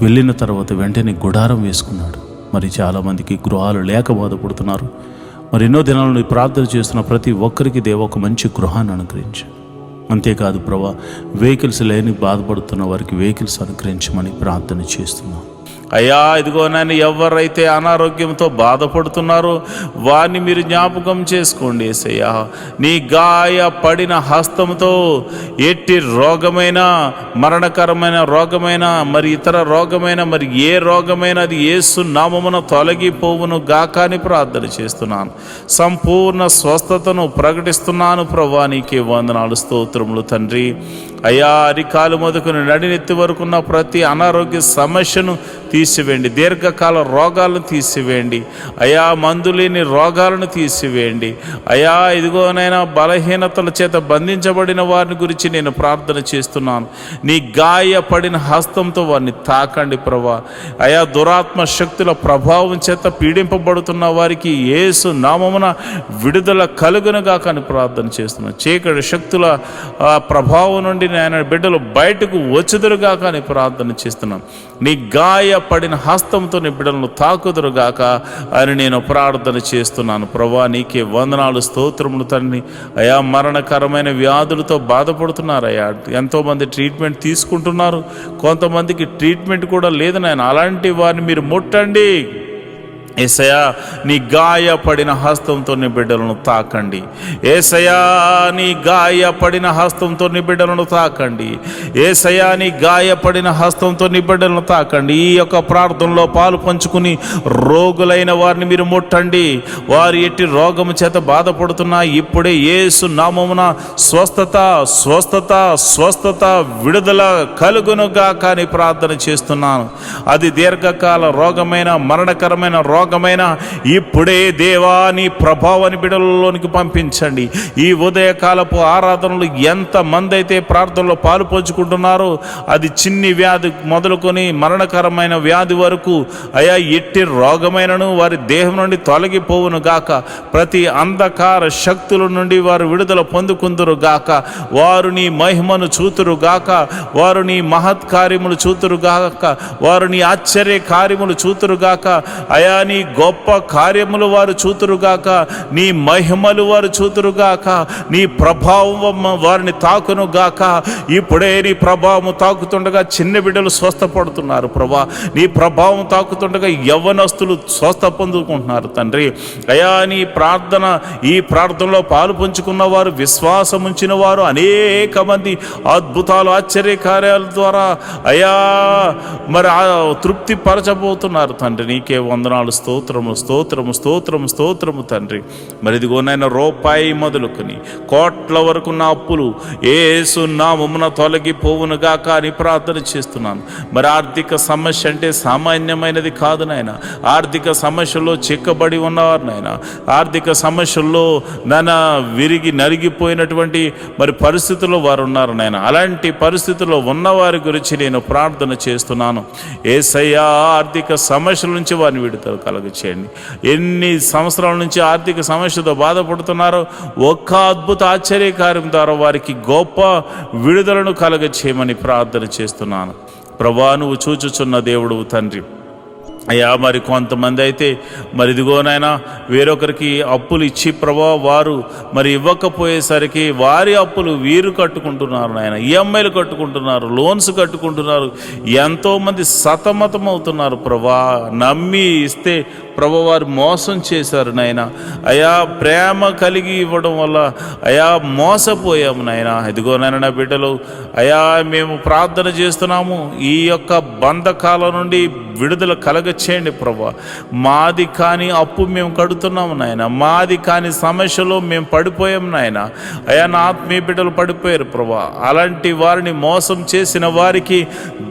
వెళ్ళిన తర్వాత వెంటనే గుడారం వేసుకున్నాడు. మరి చాలామందికి గృహాలు లేక బాధపడుతున్నారు. మరి ఎన్నో దినాలను ప్రార్థన చేస్తున్న ప్రతి ఒక్కరికి దేవ ఒక మంచి గృహాన్ని అనుగ్రహించండి. అంతేకాదు ప్రభా వెహికల్స్ లేని బాధపడుతున్న వారికి వెహికల్స్ అనుగ్రహించమని ప్రార్థన చేస్తున్నాం. అయ్యా ఇదిగో నన్ను ఎవరైతే అనారోగ్యంతో బాధపడుతున్నారో వారిని మీరు జ్ఞాపకం చేసుకోండి యేసయ్యా. నీ గాయపడిన హస్తంతో ఎట్టి రోగమైన, మరణకరమైన రోగమైన, మరి ఇతర రోగమైన, మరి ఏ రోగమైన అది యేసు నామమున తొలగిపోవును గాక అని ప్రార్థన చేస్తున్నాను. సంపూర్ణ స్వస్థతను ప్రకటిస్తున్నాను ప్రభా. నీకే వందనాలు, స్తోత్రములు తండ్రి. అయ్యా అరికాలు మొదలుకొని నడినెత్తి వరకున్న ప్రతి అనారోగ్య సమస్యను తీసివేయండి. దీర్ఘకాల రోగాలను తీసివేయండి అయ్యా. మందు లేని రోగాలను తీసివేయండి అయ్యా. ఇదిగోనైనా బలహీనతల చేత బంధించబడిన వారిని గురించి నేను ప్రార్థన చేస్తున్నాను. నీ గాయపడిన హస్తంతో వారిని తాకండి ప్రభా. అయ్యా దురాత్మ శక్తుల ప్రభావం చేత పీడింపబడుతున్న వారికి యేసు నామమున విడుదల కలుగునుగా కానీ ప్రార్థన చేస్తున్నాను. చీకటి శక్తుల ప్రభావం నుండి ఆయన బిడ్డలు బయటకు వచ్చుదురుగా కానీ ప్రార్థన చేస్తున్నాం. నీ గాయపడిన హస్తంతో నీ బిడ్డలను తాకుదురుగాక అని నేను ప్రార్థన చేస్తున్నాను ప్రభా. నీకే వందనాలు, స్తోత్రములు తండ్రి. అయా మరణకరమైన వ్యాధులతో బాధపడుతున్నారయ్యా. ఎంతోమంది ట్రీట్మెంట్ తీసుకుంటున్నారు, కొంతమందికి ట్రీట్మెంట్ కూడా లేదు నాయన. అలాంటి వారిని మీరు ముట్టండి యేసయ్యా. నీ గాయపడిన హస్తంతో నీ బిడ్డలను తాకండి యేసయ్యా. నీ గాయపడిన హస్తంతో నీ బిడ్డలను తాకండి యేసయ్యా. నీ గాయపడిన హస్తంతో నీ బిడ్డలను తాకండి. ఈ యొక్క ప్రార్థనలో పాలు పంచుకుని రోగులైన వారిని మీరు ముట్టండి. వారు ఎట్టి రోగము చేత బాధపడుతున్నా ఇప్పుడే యేసు నామమున స్వస్థత స్వస్థత స్వస్థత విడుదల కలుగునుగా కానీ ప్రార్థన చేస్తున్నాను. అది దీర్ఘకాల రోగమైన, మరణకరమైన రోగమైన ఇప్పుడే దేవా నీ ప్రభావాన్ని బిడ్డలలోనికి పంపించండి. ఈ ఉదయకాలపు ఆరాధనలు ఎంతమంది అయితే ప్రార్థనలో పాలు పంచుకుంటున్నారో అది చిన్ని వ్యాధి మొదలుకొని మరణకరమైన వ్యాధి వరకు అయా ఎట్టి రోగమైనను వారి దేహం నుండి తొలగిపోవును గాక. ప్రతి అంధకార శక్తుల నుండి వారు విడుదల పొందుకుందురు గాక. వారు నీ మహిమను చూతురు గాక. వారు నీ మహత్ కార్యములు చూతురు గాక. వారు నీ ఆశ్చర్య కార్యములు చూతురు గాక. అయా నీ గొప్ప కార్యములు వారు చూతురుగాక. నీ మహిమలు వారు చూతురుగాక. నీ ప్రభావం వారిని తాకును గాక. ఇప్పుడే నీ ప్రభావం తాకుతుండగా చిన్న బిడ్డలు స్వస్థపడుతున్నారు ప్రభా. నీ ప్రభావం తాకుతుండగా యవ్వనస్తులు స్వస్థ పొందుకుంటున్నారు తండ్రి. అయా నీ ప్రార్థన, ఈ ప్రార్థనలో పాలు పంచుకున్న వారు, విశ్వాసం ఉంచిన వారు అనేక మంది అద్భుతాలు, ఆశ్చర్య కార్యాల ద్వారా అయా మరి తృప్తి పరచబోతున్నారు తండ్రి. నీకే వందనాలు, స్తోత్రము స్తోత్రము స్తోత్రము స్తోత్రము తండ్రి. మరి ఇదిగోనైనా రూపాయి మొదలుకొని కోట్ల వరకు నా అప్పులు యేసు నామమున తొలగిపోవునుగా కానీ ప్రార్థన చేస్తున్నాను. మరి ఆర్థిక సమస్య అంటే సామాన్యమైనది కాదు నాయన. ఆర్థిక సమస్యల్లో చిక్కబడి ఉన్నవారు నాయన. ఆర్థిక సమస్యల్లో నాన్న విరిగి నలిగిపోయినటువంటి మరి పరిస్థితుల్లో వారు ఉన్నారు నాయన. అలాంటి పరిస్థితుల్లో ఉన్నవారి గురించి నేను ప్రార్థన చేస్తున్నాను. యేసయ్యా ఆర్థిక సమస్యల నుంచి వారిని విడుదల కలుగచేయండి. ఎన్ని సంవత్సరాల నుంచి ఆర్థిక సమస్యతో బాధపడుతున్నారో ఒక్క అద్భుత ఆశ్చర్యకార్యం ద్వారా వారికి గొప్ప విడుదలను కలుగచేయమని ప్రార్థన చేస్తున్నాను. ప్రభువా, నువ్వు చూచుచున్న దేవుడు తండ్రి. అయ్యా, మరి కొంతమంది అయితే మరి ఇదిగోనైనా వేరొకరికి అప్పులు ఇచ్చి ప్రభా వారు మరి ఇవ్వకపోయేసరికి వారి అప్పులు వీరు కట్టుకుంటున్నారు నాయన. ఈఎంఐలు కట్టుకుంటున్నారు, లోన్స్ కట్టుకుంటున్నారు. ఎంతోమంది సతమతం అవుతున్నారు ప్రభా. నమ్మి ఇస్తే ప్రభా వారు మోసం చేశారు నాయన. అయా, ప్రేమ కలిగి ఇవ్వడం వల్ల అయా మోసపోయాము నాయన. ఇదిగోనైనా నా బిడ్డలు అయా, మేము ప్రార్థన చేస్తున్నాము, ఈ యొక్క బంధకాల నుండి విడుదల కలగచేయండి ప్రభా. మాది కాని అప్పు మేము కడుతున్నాము నాయన, మాది కాని సమస్యలో మేము పడిపోయాము నాయన. అయా, నా ఆత్మీయ బిడ్డలు పడిపోయారు ప్రభా. అలాంటి వారిని మోసం చేసిన వారికి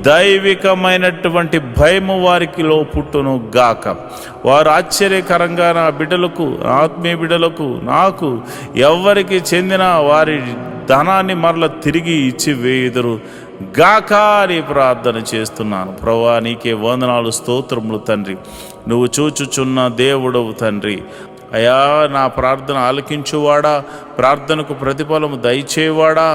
దైవికమైనటువంటి భయము వారికిలో పుట్టును గాక. వారు ఆశ్చర్యకరంగా నా బిడ్డలకు, ఆత్మీయ బిడ్డలకు, నాకు ఎవరికి చెందిన వారి ధనాన్ని మరల తిరిగి ఇచ్చి వేయుదురు గాక అని ప్రార్థన చేస్తున్నాను. ప్రభువా, నీకే వందనాలు, స్తోత్రములు తండ్రి. నువ్వు చూచుచున్న దేవుడవు తండ్రి. అయా, నా ప్రార్థన ఆలకించువాడా, ప్రార్థనకు ప్రతిఫలము దయచేవాడా,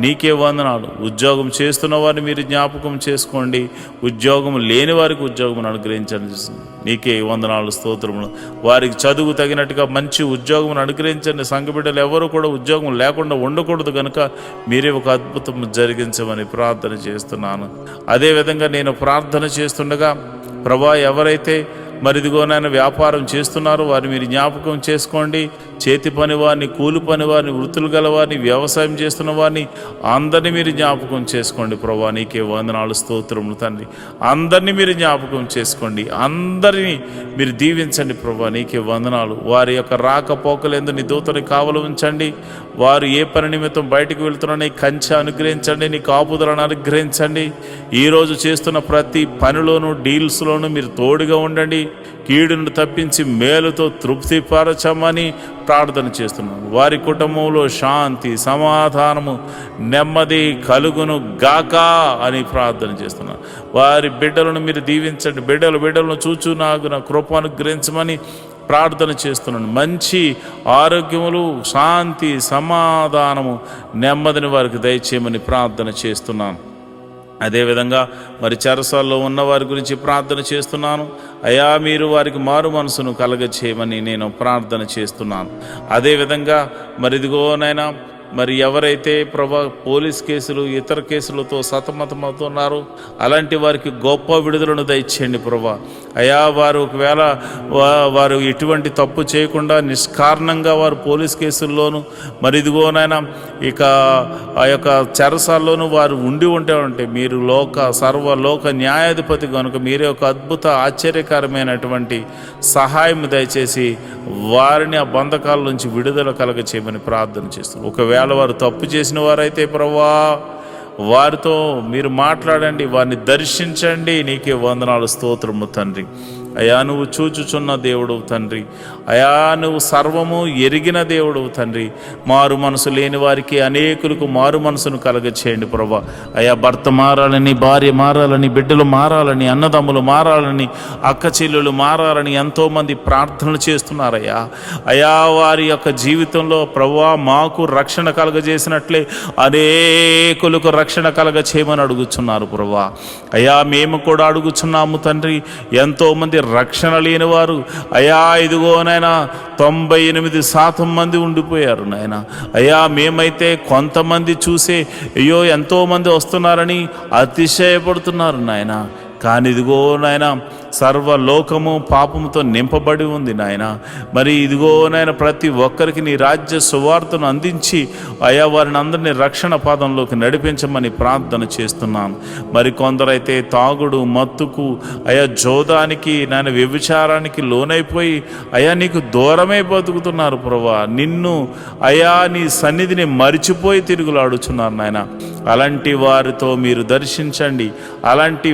నీకే వందనాలు. ఉద్యోగం చేస్తున్న వారిని మీరు జ్ఞాపకం చేసుకోండి, ఉద్యోగం లేని వారికి ఉద్యోగం అనుగ్రహించండి. నీకే వందనాలు, స్తోత్రములు. వారికి చదువు తగినట్టుగా మంచి ఉద్యోగం అనుగ్రహించండి. సంఘ బిడ్డలు ఎవరు కూడా ఉద్యోగం లేకుండా ఉండకూడదు కనుక మీరే ఒక అద్భుతం జరిగించమని ప్రార్థన చేస్తున్నాను. అదేవిధంగా నేను ప్రార్థన చేస్తుండగా ప్రభా, ఎవరైతే మరి ఇదిగోనైనా వ్యాపారం చేస్తున్నారు వారిని మీరు జ్ఞాపకం చేసుకోండి. చేతి పని వారిని, కూలి పని వారిని, వృత్తులు గల వారిని, వ్యవసాయం చేస్తున్న వారిని అందరినీ మీరు జ్ఞాపకం చేసుకోండి ప్రభా. నీకే వందనాలు, స్తోత్రములు తండ్రి. అందరినీ మీరు జ్ఞాపకం చేసుకోండి, అందరినీ మీరు దీవించండి ప్రభా. నీకే వందనాలు. వారి యొక్క రాకపోకలందు నీ దూతని కావలు ఉంచండి. వారు ఏ పని నిమిత్తం బయటకు వెళ్తున్నారో నీ కంచె అనుగ్రహించండి, నీ కాపుదలను అనుగ్రహించండి. ఈరోజు చేస్తున్న ప్రతి పనిలోనూ, డీల్స్లోనూ మీరు తోడుగా ఉండండి. కీడును తప్పించి మేలుతో తృప్తిపరచమని ప్రార్థన చేస్తున్నాను. వారి కుటుంబంలో శాంతి, సమాధానము, నెమ్మది కలుగును గాక అని ప్రార్థన చేస్తున్నాను. వారి బిడ్డలను మీరు దీవించండి. బిడ్డలను చూచు నాకు నా కృప అనుగ్రహించమని ప్రార్థన చేస్తున్నాను. మంచి ఆరోగ్యములు, శాంతి, సమాధానము, నెమ్మదిని వారికి దయచేయమని ప్రార్థన చేస్తున్నాను. అదేవిధంగా మరి చెరసాల్లో ఉన్న వారి గురించి ప్రార్థన చేస్తున్నాను. అయా, మీరు వారికి మారు మనసును కలగచేయమని నేను ప్రార్థన చేస్తున్నాను. అదేవిధంగా మరి ఇదిగోనైనా మరి ఎవరైతే ప్రభా పోలీస్ కేసులు, ఇతర కేసులతో సతమతమవుతున్నారో అలాంటి వారికి గొప్ప విడుదలను దయచేయండి ప్రభా. అయా, వారు ఒకవేళ వారు ఎటువంటి తప్పు చేయకుండా నిష్కారణంగా వారు పోలీస్ కేసుల్లోనూ మరి ఇదిగోనైనా ఇక ఆ యొక్క చెరసాల్లోనూ వారు ఉంటే మీరు సర్వలోక న్యాయాధిపతి కనుక మీరే ఒక అద్భుత ఆశ్చర్యకరమైనటువంటి సహాయం దయచేసి వారిని ఆ బంధకాల నుంచి విడుదల కలగచేయమని ప్రార్థన చేస్తున్నాం. ఒకవేళ వారు తప్పు చేసిన వారైతే ప్రభువా వారితో మీరు మాట్లాడండి, వారిని దర్శించండి. నీకే వందనాలు, స్తోత్రము తండ్రి. అయా, నువ్వు చూచుచున్న దేవుడవు తండ్రి. అయా, నువ్వు సర్వము ఎరిగిన దేవుడవు తండ్రి. మారు మనసు లేని వారికి అనేకులకు మారు మనసును కలగచేయండి ప్రభా. అయా, భర్త మారాలని, భార్య మారాలని, బిడ్డలు మారాలని, అన్నదమ్ములు మారాలని, అక్క చెల్లెలు మారాలని ఎంతోమంది ప్రార్థనలు చేస్తున్నారయ్యా. అయా, వారి యొక్క జీవితంలో ప్రభువా మాకు రక్షణ కలగజేసినట్లే అనేకులకు రక్షణ కలగచేయమని అడుగుచున్నారు ప్రభువా. అయా, మేము కూడా అడుగుచున్నాము తండ్రి. ఎంతోమంది రక్షణ లేని వారు అయా ఇదిగోనైనా 98% మంది ఉండిపోయారు నాయన. అయ్యా, మేమైతే కొంతమంది చూసే అయ్యో ఎంతోమంది వస్తున్నారని అతిశయపడుతున్నారు నాయన. కానీ ఇదిగో నాయన, సర్వలోకము పాపముతో నింపబడి ఉంది నాయన. మరి ఇదిగో నాయన, ప్రతి ఒక్కరికి నీ రాజ్య సువార్తను అందించి అయా వారిని అందరినీ రక్షణ పాదంలోకి నడిపించమని ప్రార్థన చేస్తున్నాను. మరి కొందరైతే తాగుడు, మత్తుకు, అయా జోదానికి, నాయన వ్యభిచారానికి లోనైపోయి అయా నీకు దూరమే బతుకుతున్నారు ప్రభా. నిన్ను అయా నీ సన్నిధిని మరిచిపోయి తిరుగులాడుచున్నారు నాయన. అలాంటి వారితో మీరు దర్శించండి. అలాంటి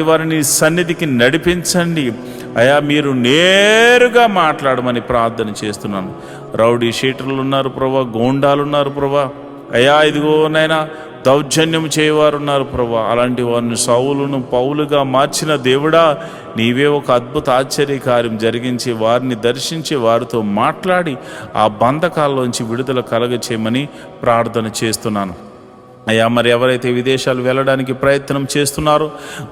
వారిని సన్నిధికి నడిపించండి. అయా, మీరు నేరుగా మాట్లాడమని ప్రార్థన చేస్తున్నాను. రౌడీ షీటర్లు ఉన్నారు ప్రభా, గోండాలు ఉన్నారు ప్రభా. అయా ఇదిగో నాయనా, దౌర్జన్యం చేయవారున్నారు ప్రభా. అలాంటి వారిని సౌలును పౌలుగా మార్చిన దేవుడా, నీవే ఒక అద్భుత ఆశ్చర్యకార్యం జరిగించి వారిని దర్శించి వారితో మాట్లాడి ఆ బంధకాల్లోంచి విడుదల కలగచేయమని ప్రార్థన చేస్తున్నాను. అయ్యా, మరి ఎవరైతే విదేశాలు వెళ్ళడానికి ప్రయత్నం చేస్తున్నారో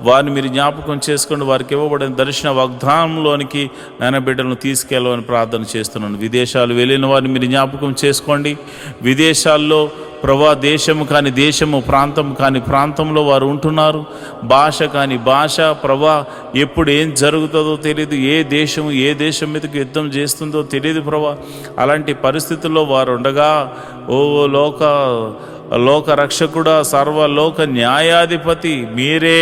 వారిని మీరు జ్ఞాపకం చేసుకోండి. వారికి ఇవ్వబడిన దర్శన వాగ్దానంలోనికి నాయన బిడ్డలను తీసుకెళ్ళమని ప్రార్థన చేస్తున్నాను. విదేశాలు వెళ్ళిన వారిని మీరు జ్ఞాపకం చేసుకోండి. విదేశాల్లో ప్రభా దేశము కాని దేశము, ప్రాంతం కాని ప్రాంతంలో వారు ఉంటున్నారు. భాష కాని భాష ప్రభా, ఎప్పుడు ఏం జరుగుతుందో తెలియదు. ఏ దేశం మీదకి యుద్ధం చేస్తుందో తెలియదు ప్రభా. అలాంటి పరిస్థితుల్లో వారు ఉండగా, ఓ లోక రక్షకుడా, సర్వలోక న్యాయాధిపతి మీరే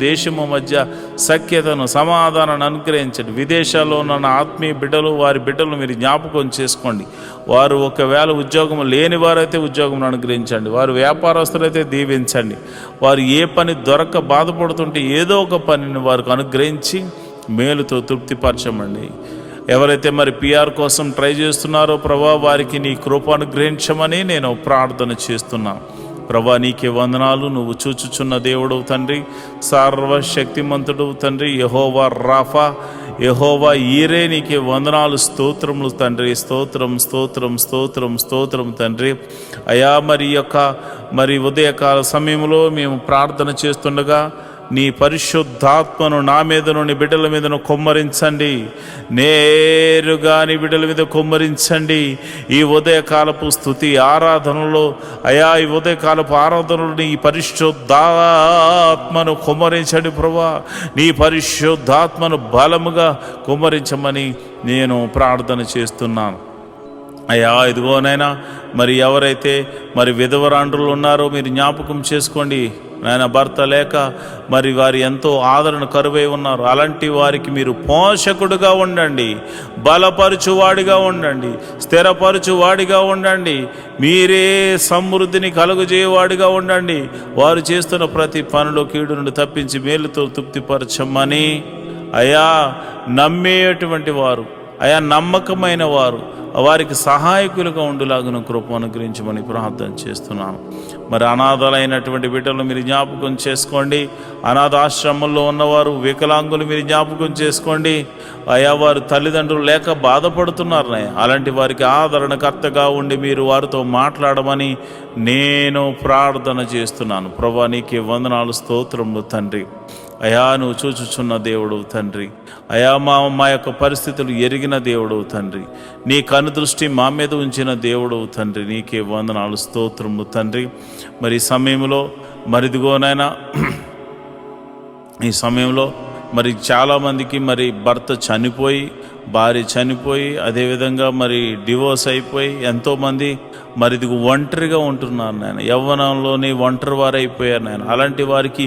దేశము మధ్య సఖ్యతను, సమాధానాన్ని అనుగ్రహించండి. విదేశాల్లో ఉన్న ఆత్మీయ బిడ్డలు, వారి బిడ్డలు మీరు జ్ఞాపకం చేసుకోండి. వారు ఒకవేళ ఉద్యోగం లేని వారైతే ఉద్యోగం అనుగ్రహించండి. వారు వ్యాపారస్తులైతే దీవించండి. వారు ఏ పని దొరక్క బాధపడుతుంటే ఏదో ఒక పనిని వారికి అనుగ్రహించి మేలుతో తృప్తిపరచమండి. ఎవరైతే మరి పిఆర్ కోసం ట్రై చేస్తున్నారో ప్రభా, వారికి నీ కృప అనుగ్రహించమని నేను ప్రార్థన చేస్తున్నాను. ప్రభా, నీకే వందనాలు. నువ్వు చూచుచున్న దేవుడవు తండ్రి, సర్వశక్తిమంతుడు తండ్రి, యెహోవా రాఫా, యెహోవా ఈరే, నీకే వందనాలు, స్తోత్రములు తండ్రి. స్తోత్రం తండ్రి. అయా, మరి ఉదయకాల సమయంలో మేము ప్రార్థన చేస్తుండగా నీ పరిశుద్ధాత్మను నా మీదను, నీ బిడ్డల మీదను కుమ్మరించండి. నేరుగా నీ బిడ్డల మీద కుమ్మరించండి. ఈ ఉదయకాలపు స్తుతి ఆరాధనలో అయా, ఈ ఉదయకాలపు ఆరాధనలో నీ పరిశుద్ధాత్మను కుమ్మరించండి ప్రభా. నీ పరిశుద్ధాత్మను బలముగా కుమ్మరించమని నేను ప్రార్థన చేస్తున్నాను. అయ్యా, ఇదిగోనైనా మరి ఎవరైతే మరి విధవరాండ్రులు ఉన్నారో మీరు జ్ఞాపకం చేసుకోండి. నాయన, భర్త లేక మరి వారు ఎంతో ఆదరణ కరువై ఉన్నారు. అలాంటి వారికి మీరు పోషకుడుగా ఉండండి, బలపరచువాడిగా ఉండండి, స్థిరపరచువాడిగా ఉండండి. మీరే సమృద్ధిని కలుగజేయవాడిగా ఉండండి. వారు చేస్తున్న ప్రతి పనిలో కీడు నుండి తప్పించి మేలుతో తృప్తిపరచమని అయా, నమ్మేటువంటి వారు, అయా నమ్మకమైన వారు, వారికి సహాయకులుగా ఉండులాగున కృప అనుగ్రహించమని ప్రార్థన చేస్తున్నాను. మరి అనాథలైనటువంటి బిడ్డలు మీరు జ్ఞాపకం చేసుకోండి. అనాథాశ్రమంలో ఉన్నవారు, వికలాంగులు మీరు జ్ఞాపకం చేసుకోండి. అయా, వారు తల్లిదండ్రులు లేక బాధపడుతున్నారు. అలాంటి వారికి ఆదరణకర్తగా ఉండి మీరు వారితో మాట్లాడమని నేను ప్రార్థన చేస్తున్నాను. ప్రభా, నీకే వందనాలు, స్తోత్రములు తండ్రి. అయా, నువ్వు చూచుచున్న దేవుడవు తండ్రి. అయా, మా యొక్క పరిస్థితులు ఎరిగిన దేవుడవు తండ్రి. నీ కనుదృష్టి మా మీద ఉంచిన దేవుడవు తండ్రి. నీకే వందనాలు, స్తోత్రములు తండ్రి. మరి ఈ సమయంలో మరిదిగోనైనా ఈ సమయంలో మరి చాలామందికి మరి భర్త చనిపోయి, భార్య చనిపోయి, అదేవిధంగా మరి డివోర్స్ అయిపోయి ఎంతోమంది మరి ఇది ఒంటరిగా ఉంటున్నారు నాయన. యవ్వనంలోనే ఒంటరి వారు అయిపోయారు నాయన. అలాంటి వారికి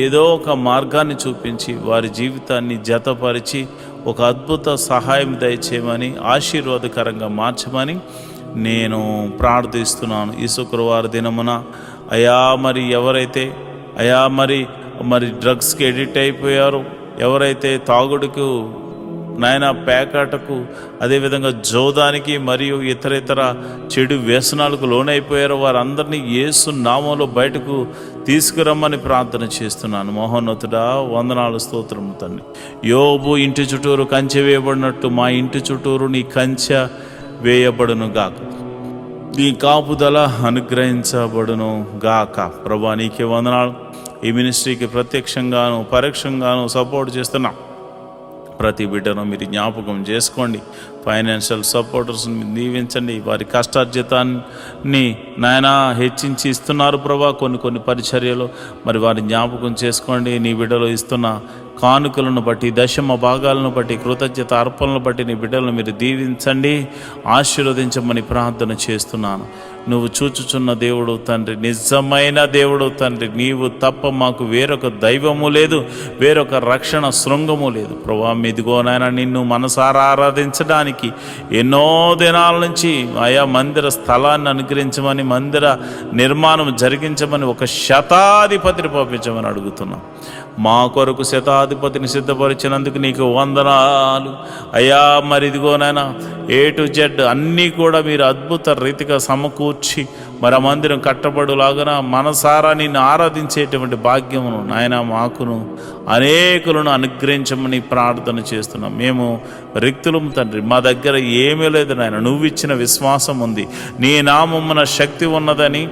ఏదో ఒక మార్గాన్ని చూపించి వారి జీవితాన్ని జతపరిచి ఒక అద్భుత సహాయం దయచేయమని, ఆశీర్వాదకరంగా మార్చమని నేను ప్రార్థిస్తున్నాను. ఈ శుక్రవారం దినమున అయా, మరి ఎవరైతే అయా మరి డ్రగ్స్కి ఎడిక్ట్ అయిపోయారో, ఎవరైతే తాగుడుకు నాయన, పేకాటకు, అదేవిధంగా జోదానికి మరియు ఇతర చెడు వ్యసనాలకు లోనైపోయారో వారందరినీ యేసు నామంలో బయటకు తీసుకురమ్మని ప్రార్థన చేస్తున్నాను. మహోన్నతుడా, వందనాలు, స్తోత్రము తండ్రి. యోబు ఇంటి చుట్టూరు కంచె వేయబడినట్టు మా ఇంటి చుట్టూరు నీ కంచె వేయబడును గాక, నీ కాపుదల అనుగ్రహించబడును గాక. ప్రభా, నీకే వందనాలు. ఈ మినిస్ట్రీకి ప్రత్యక్షంగాను పరోక్షంగాను సపోర్ట్ చేస్తున్నా ప్రతి బిడ్డను మీరు జ్ఞాపకం చేసుకోండి. ఫైనాన్షియల్ సపోర్టర్స్ని మీరు దీవించండి. వారి కష్టార్జితాన్ని నాయన హెచ్చించి ఇస్తున్నారు ప్రభా. కొన్ని పరిచర్యలు మరి వారి జ్ఞాపకం చేసుకోండి. నీ బిడ్డలు ఇస్తున్న కానుకలను బట్టి, దశమ భాగాలను బట్టి, కృతజ్ఞత అర్పణలను బట్టి నీ బిడ్డలను మీరు దీవించండి, ఆశీర్వదించమని ప్రార్థన చేస్తున్నాను. నువ్వు చూచుచున్న దేవుడు తండ్రి, నిజమైన దేవుడు తండ్రి. నీవు తప్ప మాకు వేరొక దైవము లేదు, వేరొక రక్షణ శృంగము లేదు ప్రభా. ఇదిగోనైనా నిన్ను మనసారా ఆరాధించడానికి ఎన్నో దినాల నుంచి ఆయా మందిర స్థలాన్ని అనుగ్రహించమని, మందిర నిర్మాణం జరిగించమని ఒక శతాధిపతిని పంపించమని అడుగుతున్నాం. మా కొరకు శతాధిపతిని సిద్ధపరిచినందుకు నీకు వందనాలు అయ్యా. మరి ఇదిగోనైనా A to Z అన్నీ కూడా మీరు అద్భుత రీతిగా సమకూర్చి మరి ఆ మందిరం కట్టబడులాగా మనసారా నిన్ను ఆరాధించేటువంటి భాగ్యమును నాయన మాకును అనేకులను అనుగ్రహించమని ప్రార్థన చేస్తున్నాం. మేము రిక్తులం తండ్రి, మా దగ్గర ఏమీ లేదు నాయన, నువ్వు ఇచ్చిన విశ్వాసం ఉంది, నీ నామమున శక్తి ఉన్నదని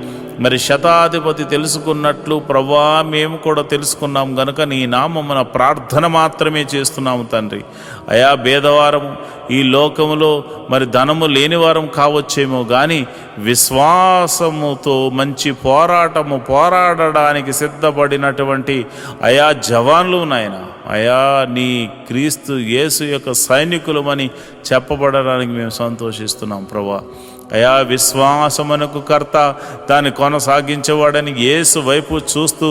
మరి శతాధిపతి తెలుసుకున్నట్లు ప్రభా మేము కూడా తెలుసుకున్నాం గనుక నీ నామమున ప్రార్థన మాత్రమే చేస్తున్నాము తండ్రి. అయా భేదవారము ఈ లోకములో మరి ధనము లేనివారం కావచ్చేమో కానీ విశ్వాసముతో మంచి పోరాడడానికి సిద్ధపడినటువంటి అయా జవాన్లు నాయన, అయా నీ క్రీస్తు యేసు యొక్క సైనికులమని చెప్పబడడానికి మేము సంతోషిస్తున్నాం ప్రభా. అయా విశ్వాసమునకు కర్త, దాన్ని కొనసాగించేవాడని యేసు వైపు చూస్తూ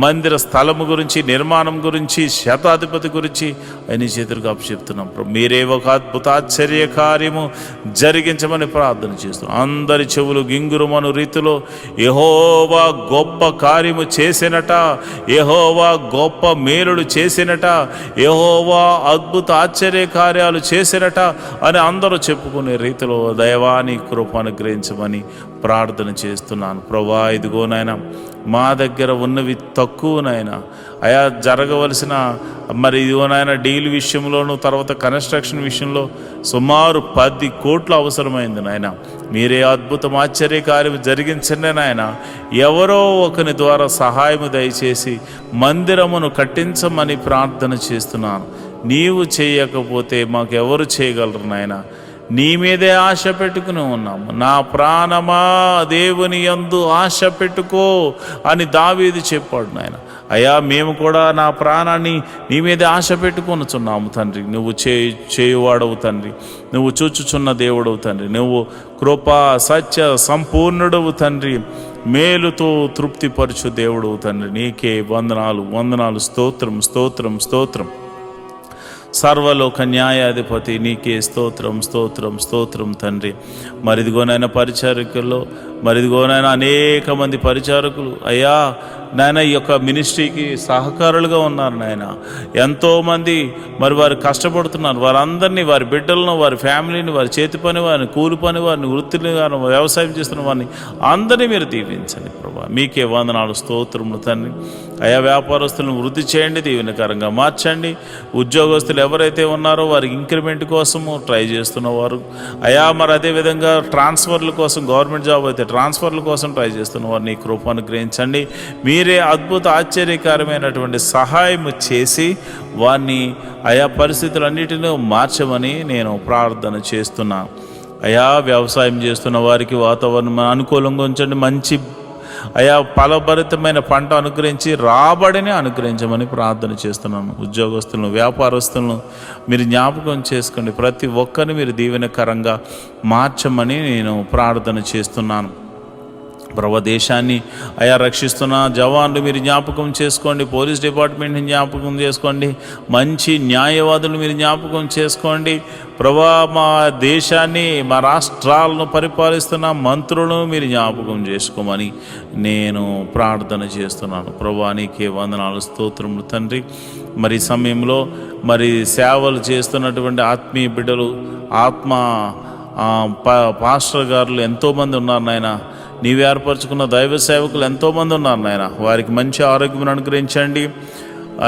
మందిర స్థలము గురించి, నిర్మాణం గురించి, శతాధిపతి గురించి అని చేతులకు అప్పచెప్తున్నాం. మీరే ఒక అద్భుత ఆశ్చర్య కార్యము జరిగించమని ప్రార్థన చేస్తున్నాం. అందరి చెవులు గింగురుమను రీతిలో యెహోవా గొప్ప కార్యము చేసినట, యెహోవా గొప్ప మేలులు చేసినట, యెహోవా అద్భుత ఆశ్చర్య కార్యాలు చేసినట అని అందరూ చెప్పుకునే రీతిలో దైవాన్ని కృప అనుగ్రహించమని ప్రార్థన చేస్తున్నాను ప్రభా. ఇదిగో నాయన, మా దగ్గర ఉన్నవి తక్కువ నాయన, అయా జరగవలసిన మరి ఇదిగో నాయన డీల్ విషయంలోనూ తర్వాత కన్స్ట్రక్షన్ విషయంలో సుమారు 10 కోట్లు అవసరమైంది నాయన. మీరే అద్భుతం ఆశ్చర్య కార్యం జరిగించండి నాయన. ఎవరో ఒకని ద్వారా సహాయము దయచేసి మందిరమును కట్టించమని ప్రార్థన చేస్తున్నాను. నీవు చేయకపోతే మాకెవరు చేయగలరు నాయన? నీ మీదే ఆశ పెట్టుకుని ఉన్నాము. నా ప్రాణమా దేవుని యందు ఆశ పెట్టుకో అని దావీదు చెప్పాడు నాయన. అయ్యా మేము కూడా నా ప్రాణాన్ని నీ మీదే ఆశ పెట్టుకొనుచున్నాము తండ్రి. నువ్వు చేయువాడవు తండ్రి, నువ్వు చూచుచున్న దేవుడవు తండ్రి, నువ్వు కృపా సత్య సంపూర్ణుడవు తండ్రి, మేలుతో తృప్తిపరచు దేవుడవు తండ్రి. నీకే వందనాలు, స్తోత్రం. సర్వలోక న్యాయాధిపతి నీకే స్తోత్రం తండ్రి. మరిదిగోనైనా పరిచారకుల్లో మరిదిగోనైనా అనేక మంది పరిచారకులు అయ్యా నాయన ఈ యొక్క మినిస్ట్రీకి సహకారులుగా ఉన్నారు నాయన. ఎంతోమంది మరి వారు కష్టపడుతున్నారు. వారందరినీ, వారి బిడ్డలను, వారి ఫ్యామిలీని, వారి చేతి పని వారిని, కూలి పని వారిని, వృత్తిని వారిని, వ్యవసాయం చేస్తున్న వారిని అందరినీ మీరు దీవించండి ప్రభా. మీకే వందనాలు, స్తోత్రములు తండ్రి. అయా వ్యాపారస్తులను వృద్ధి చేయండి, దీవెనకరంగా మార్చండి. ఉద్యోగస్తులు ఎవరైతే ఉన్నారో వారికి ఇంక్రిమెంట్ కోసము ట్రై చేస్తున్నవారు అయా, మరి అదేవిధంగా ట్రాన్స్ఫర్ల కోసం, గవర్నమెంట్ జాబ్ అయితే ట్రాన్స్ఫర్ల కోసం ట్రై చేస్తున్నవారు నీ కృపను గ్రహించండి. మీరే అద్భుత ఆశ్చర్యకరమైనటువంటి సహాయం చేసి వారిని ఆయా పరిస్థితులన్నిటినీ మార్చమని నేను ప్రార్థన చేస్తున్నాను. అయా వ్యవసాయం చేస్తున్న వారికి వాతావరణం అనుకూలంగా ఉంచండి. మంచి అయా ఫలభరితమైన పంట అనుగ్రహించి రాబడిని అనుగ్రహించమని ప్రార్థన చేస్తున్నాను. ఉద్యోగస్తులను, వ్యాపారస్తులను మీరు జ్ఞాపకం చేసుకోండి. ప్రతి ఒక్కరిని మీరు దీవెనకరంగా మార్చమని నేను ప్రార్థన చేస్తున్నాను. ప్రభు దేశాన్ని అయా రక్షిస్తున్న జవాన్లు మీరు జ్ఞాపకం చేసుకోండి. పోలీస్ డిపార్ట్మెంట్ని జ్ఞాపకం చేసుకోండి. మంచి న్యాయవాదులు మీరు జ్ఞాపకం చేసుకోండి. ప్రభా మా దేశాన్ని, మా రాష్ట్రాలను పరిపాలిస్తున్న మంత్రులను మీరు జ్ఞాపకం చేసుకోమని నేను ప్రార్థన చేస్తున్నాను. ప్రభా నీకే వందనాలు, స్తోత్రములు తండ్రి. మరి సమయంలో మరి సేవలు చేస్తున్నటువంటి ఆత్మీయ బిడ్డలు, పాస్టర్ గారులు ఎంతోమంది ఉన్నారు నాయన. నీవు ఏర్పరచుకున్న దైవ సేవకులు ఎంతోమంది ఉన్నారు నాయన. వారికి మంచి ఆరోగ్యం అనుగ్రహించండి.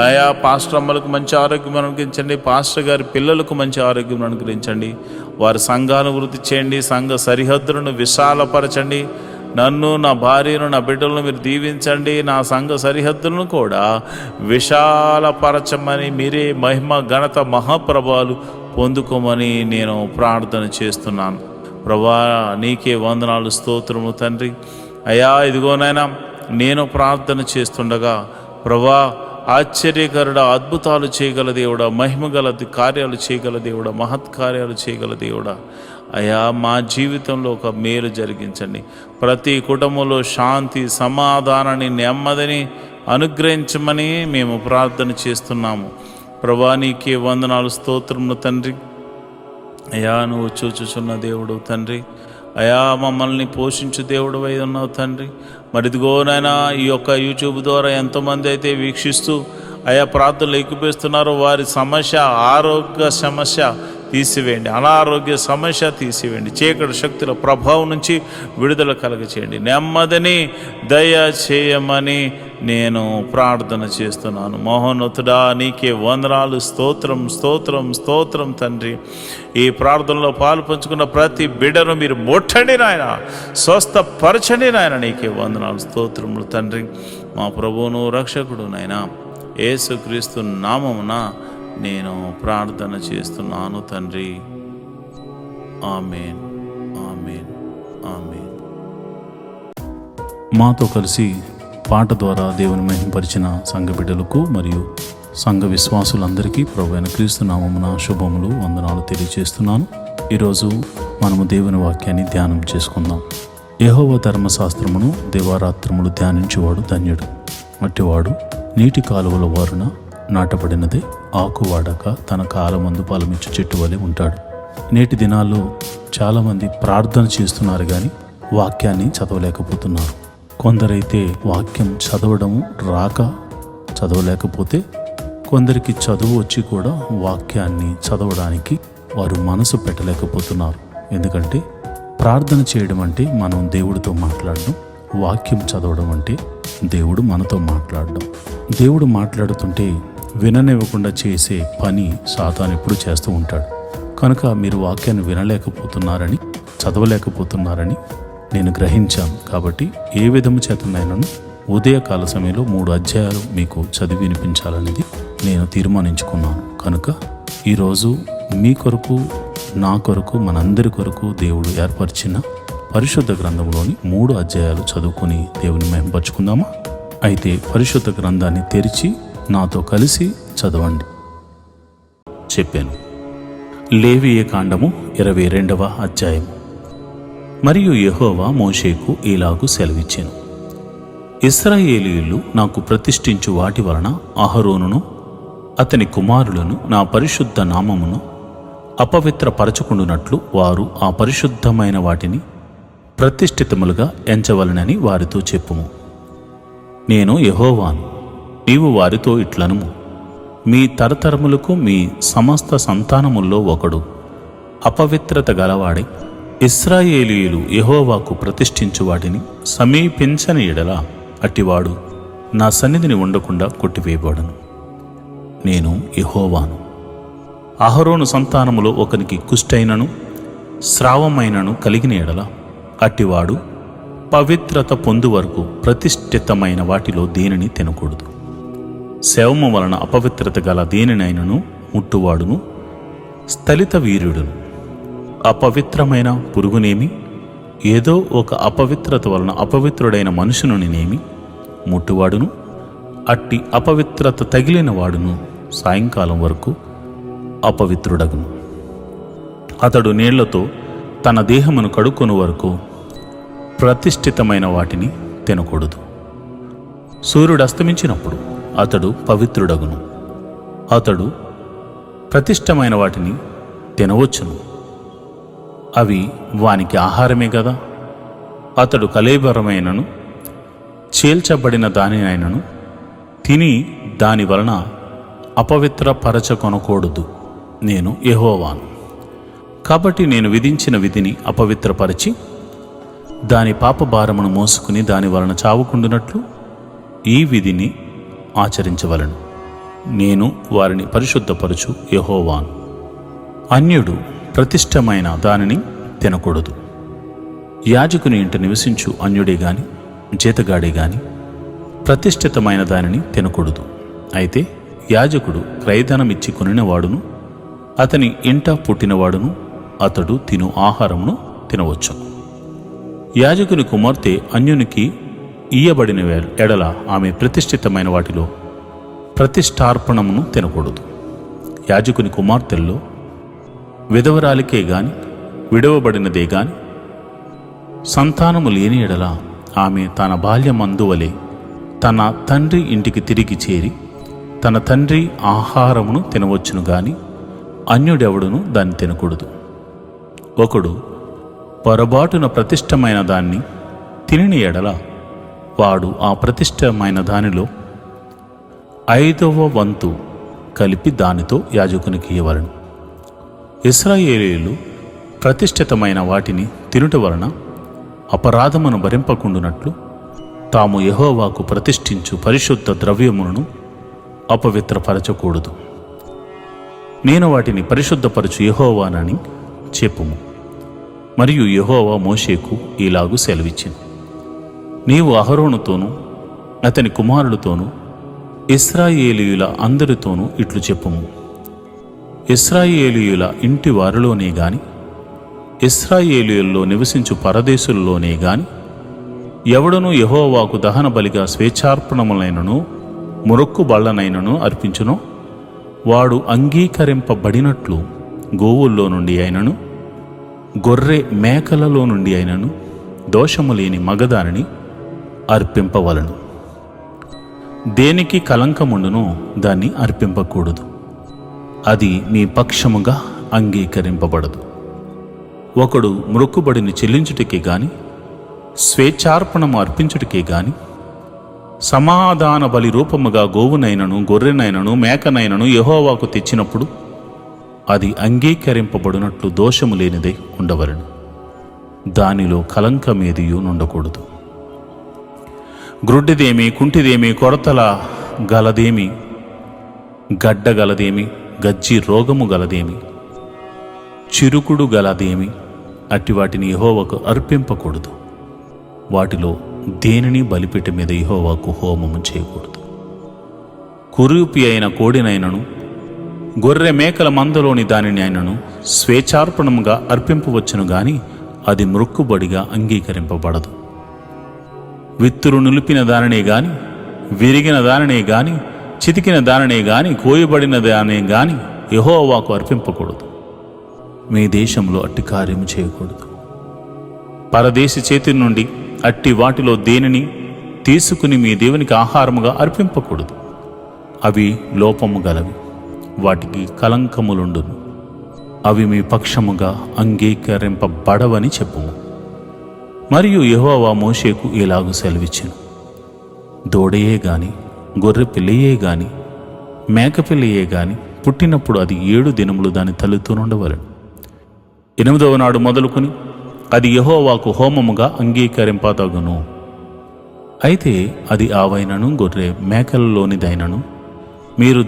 ఆయా పాస్టర్ అమ్మలకు మంచి ఆరోగ్యం అనుగ్రహించండి. పాస్టర్ గారి పిల్లలకు మంచి ఆరోగ్యం అనుగ్రహించండి. వారి సంఘాలను వృద్ధి చేయండి. సంఘ సరిహద్దులను విశాలపరచండి. నన్ను, నా భార్యను, నా బిడ్డలను మీరు దీవించండి. నా సంఘ సరిహద్దులను కూడా విశాలపరచమని మీరే మహిమ, ఘనత, మహాప్రభావాలు పొందుకోమని నేను ప్రార్థన చేస్తున్నాను. ప్రభా నీకే వందనాలు, స్తోత్రము తండ్రి. అయ్యా ఇదిగోనైనా నేను ప్రార్థన చేస్తుండగా ప్రభా ఆశ్చర్యకరుడా, అద్భుతాలు చేయగల దేవుడా, మహిమగల కార్యాలు చేయగల దేవుడా, మహత్కార్యాలు చేయగల దేవుడా, అయ్యా మా జీవితంలో ఒక మేలు జరిగించండి. ప్రతి కుటుంబంలో శాంతి, సమాధానాన్ని, నెమ్మదిని అనుగ్రహించమని మేము ప్రార్థన చేస్తున్నాము. ప్రభా నీకే వందనాలు, స్తోత్రములు తండ్రి. అయ్యా నువ్వు చూచుచున్న దేవుడు తండ్రి. అయా మమ్మల్ని పోషించు దేవుడు అయి ఉన్నావు తండ్రి. మరి ఇదిగోనైనా ఈ యొక్క యూట్యూబ్ ద్వారా ఎంతోమంది అయితే వీక్షిస్తూ అయా ప్రార్థనలు ఎక్కిపిస్తున్నారో వారి సమస్య, ఆరోగ్య సమస్య తీసివేయండి, అనారోగ్య సమస్య తీసివేయండి, చీకటి శక్తుల ప్రభావం నుంచి విడుదల కలగచేయండి, నెమ్మదిని దయచేయమని నేను ప్రార్థన చేస్తున్నాను. మహోన్నతుడా, నీకే వందనాలు. స్తోత్రం స్తోత్రం స్తోత్రం తండ్రి. ఈ ప్రార్థనలో పాలు పంచుకున్న ప్రతి బిడ్డను మీరు ముట్టండి నాయన, స్వస్థపరచండి నాయన. నీకే వందనాలు స్తోత్రములు తండ్రి. మా ప్రభువును రక్షకుడు నాయన యేసుక్రీస్తు నామమున నేను ప్రార్థన చేస్తున్నాను తండ్రి. ఆమేన్, ఆమేన్, ఆమేన్. మాతో కలిసి పాట ద్వారా దేవుని మహింపరిచిన సంఘ బిడ్డలకు మరియు సంఘ విశ్వాసులందరికీ ప్రభువైన క్రీస్తు నామమున శుభములు, వందనాలు తెలియజేస్తున్నాను. ఈరోజు మనము దేవుని వాక్యాన్ని ధ్యానం చేసుకుందాం. యెహోవా ధర్మశాస్త్రమును దివారాత్రములు ధ్యానించేవాడు ధన్యుడు. అట్టివాడు నీటి కాలువల వారున నాటబడినదే, ఆకు వాడక తన కాలమందు ఫలమిచ్చు చెట్టు వలె ఉంటాడు. నేటి దినాల్లో చాలామంది ప్రార్థన చేస్తున్నారు కానీ వాక్యాన్ని చదవలేకపోతున్నారు. కొందరైతే వాక్యం చదవడం రాక చదవలేకపోతే, కొందరికి చదువు వచ్చి కూడా వాక్యాన్ని చదవడానికి వారు మనసు పెట్టలేకపోతున్నారు. ఎందుకంటే ప్రార్థన చేయడం అంటే మనం దేవుడితో మాట్లాడడం, వాక్యం చదవడం అంటే దేవుడు మనతో మాట్లాడడం. దేవుడు మాట్లాడుతుంటే విననివ్వకుండా చేసే పని సాతాను ఎప్పుడు చేస్తూ ఉంటాడు. కనుక మీరు వాక్యాన్ని వినలేకపోతున్నారని, చదవలేకపోతున్నారని నేను గ్రహించాను. కాబట్టి ఏ విధము చేతనైనాను ఉదయకాల సమయంలో 3 అధ్యాయాలు మీకు చదివి వినిపించాలనేది నేను తీర్మానించుకున్నాను. కనుక ఈరోజు మీ కొరకు, నా కొరకు, మనందరి కొరకు దేవుడు ఏర్పరిచిన పరిశుద్ధ గ్రంథంలోని 3 అధ్యాయాలు చదువుకొని దేవుని మహింపరచుకుందామా? అయితే పరిశుద్ధ గ్రంథాన్ని తెరిచి నాతో కలిసి చదవండి. చెప్పాను. లేవీయ కాండము 22వ అధ్యాయం. మరియు యెహోవా మోషేకు ఇలాగు సెలవిచ్చెను. ఇశ్రాయేలీయులు నాకు ప్రతిష్ఠించు వాటి వలన అహరోనును అతని కుమారులను నా పరిశుద్ధ నామమును అపవిత్రపరచుకుండునట్లు వారు ఆ పరిశుద్ధమైన వాటిని ప్రతిష్ఠితములుగా ఎంచవలనని వారితో చెప్పుము. నేను యెహోవాను. నీవు వారితో ఇట్లనుము. మీ తరతరములకు మీ సమస్త సంతానముల్లో ఒకడు అపవిత్రత గలవాడై ఇశ్రాయేలీయులు యెహోవాకు ప్రతిష్ఠించు వాటిని సమీపించని ఎడల అట్టివాడు నా సన్నిధిని ఉండకుండా కొట్టివేయబడను. నేను యెహోవాను. అహరోను సంతానములో ఒకనికి కుష్ఠైనను స్రావమైనను కలిగిన ఎడల అట్టివాడు పవిత్రత పొందు వరకు ప్రతిష్ఠితమైన వాటిలో దేనిని తినకూడదు. శవము వలన అపవిత్రత గల దేనినైనను ముట్టువాడును స్థలిత వీరుడును. అపవిత్రమైన పురుగునేమి, ఏదో ఒక అపవిత్రత వలన అపవిత్రుడైన మనుషునునేమి ముట్టువాడును, అట్టి అపవిత్రత తగిలిన వాడును సాయంకాలం వరకు అపవిత్రుడగును. అతడు నీళ్లతో తన దేహమును కడుక్కొను వరకు ప్రతిష్ఠితమైన వాటిని తినకూడదు. సూర్యుడు అస్తమించినప్పుడు అతడు పవిత్రుడగును. అతడు ప్రతిష్టమైన వాటిని తినవచ్చును, అవి వానికి ఆహారమే గదా. అతడు కళేబరమైనను చీల్చబడిన దానినైనను తిని దాని వలన అపవిత్రపరచకొనకూడదు. నేను యెహోవాను. కాబట్టి నేను విధించిన విధిని అపవిత్రపరచి దాని పాపభారమును మోసుకుని దాని వలన చావుకుండునట్లు ఈ విధిని ఆచరించవలను. నేను వారిని పరిశుద్ధపరచు యెహోవాను. అన్యుడు ప్రతిష్టమైన దానిని తినకూడదు. యాజకుని ఇంట నివసించు అన్యుడే గాని జీతగాడే గాని ప్రతిష్ఠితమైన దానిని తినకూడదు. అయితే యాజకుడు క్రయధనమిచ్చి కొనినవాడును అతని ఇంట పుట్టినవాడును అతడు తిను ఆహారమును తినవచ్చు. యాజకుని కుమార్తె అన్యునికి ఇయ్యబడిన ఎడల ఆమె ప్రతిష్ఠితమైన వాటిలో ప్రతిష్టార్పణమును తినకూడదు. యాజకుని కుమార్తెల్లో విధవరాలికే గాని విడవబడినదే గాని సంతానము లేని ఎడల ఆమె తన బాల్యమందువలే తన తండ్రి ఇంటికి తిరిగి చేరి తన తండ్రి ఆహారమును తినవచ్చును గాని అన్యుడెవడును దాన్ని తినకూడదు. ఒకడు పొరబాటున ప్రతిష్టమైన దాన్ని తినిన ఎడల వాడు ఆ ప్రతిష్టమైన దానిలో 5వ వంతు కలిపి దానితో యాజకునికి ఇవ్వవలెను. ఇశ్రాయేలీయులు ప్రతిష్ఠితమైన వాటిని తినుట వలన అపరాధమును భరింపకుండునట్లు తాము యెహోవాకు ప్రతిష్ఠించు పరిశుద్ధ ద్రవ్యములను అపవిత్రపరచకూడదు. నేను వాటిని పరిశుద్ధపరచు యెహోవానని చెప్పుము. మరియు యెహోవా మోషేకు ఇలాగు సెలవిచ్చెను, నీవు అహరోనుతోనూ అతని కుమారులతోనూ ఇశ్రాయేలీయుల అందరితోనూ ఇట్లు చెప్పుము. ఇశ్రాయేలీయుల ఇంటి వారిలోనే గాని ఇశ్రాయేలీయుల్లో నివసించు పరదేశుల్లోనే గాని ఎవడనూ యెహోవాకు దహన బలిగా స్వేచ్ఛార్పణములైనను మురొక్కు బళ్లనైనను అర్పించునో వాడు అంగీకరింపబడినట్లు గోవుల్లో నుండి అయినను గొర్రె మేకలలో నుండి అయినను దోషము లేని మగదానిని అర్పింపవలను. దేనికి కలంకముండునో దాన్ని అర్పింపకూడదు, అది మీ పక్షముగా అంగీకరింపబడదు. ఒకడు మ్రొక్కుబడిని చెల్లించుటకే గాని స్వేచ్ఛార్పణము అర్పించుటకే గాని సమాధాన బలి రూపముగా గోవునైనను గొర్రెనైనను మేకనైనను యెహోవాకు తెచ్చినప్పుడు అది అంగీకరింపబడినట్లు దోషము లేనిదై ఉండవలెను. దానిలో కలంకమేదియు నుండకూడదు. గ్రుడ్డిదేమి, కుంటిదేమి, కొరతల గలదేమి, గడ్డ గలదేమి, గజ్జి రోగము గలదేమి, చిరుకుడు గలదేమి అట్టి వాటిని యెహోవాకు అర్పింపకూడదు. వాటిలో దేనిని బలిపీఠం మీద యెహోవాకు హోమము చేయకూడదు. కురూపి అయిన కోడినైనను గొర్రె మేకల మందలోని దానిని అయినను స్వేచ్ఛార్పణముగా అర్పింపవచ్చును గాని అది మ్రొక్కుబడిగా అంగీకరింపబడదు. విత్తురు నిలిపిన దానినే గాని విరిగిన దానినే గాని చితికిన దానినే గాని కోయబడిన దానే గాని యెహోవాకు అర్పింపకూడదు. మీ దేశంలో అట్టి కార్యము చేయకూడదు. పరదేశి చేతి నుండి అట్టి వాటిలో దేనిని తీసుకుని మీ దేవునికి ఆహారముగా అర్పింపకూడదు. అవి లోపము గలవి, వాటికి కలంకములుండును. అవి మీ పక్షముగా అంగీకరింపబడవని చెప్పుము. మరియు యెహోవా మోషేకు ఇలాగు సెలవిచ్చెను, దూడయే గాని గొర్రె పిల్లయే గాని మేక పిల్లయే గాని పుట్టినప్పుడు అది 7 దినములు దాని తల్లితో నుండవలెను. 8వ నాడు మొదలుకొని అది యెహోవాకు హోమముగా అంగీకరింపదగును. అయితే అది ఆవైనను గొర్రె మేకలలోనిదైనను మీరు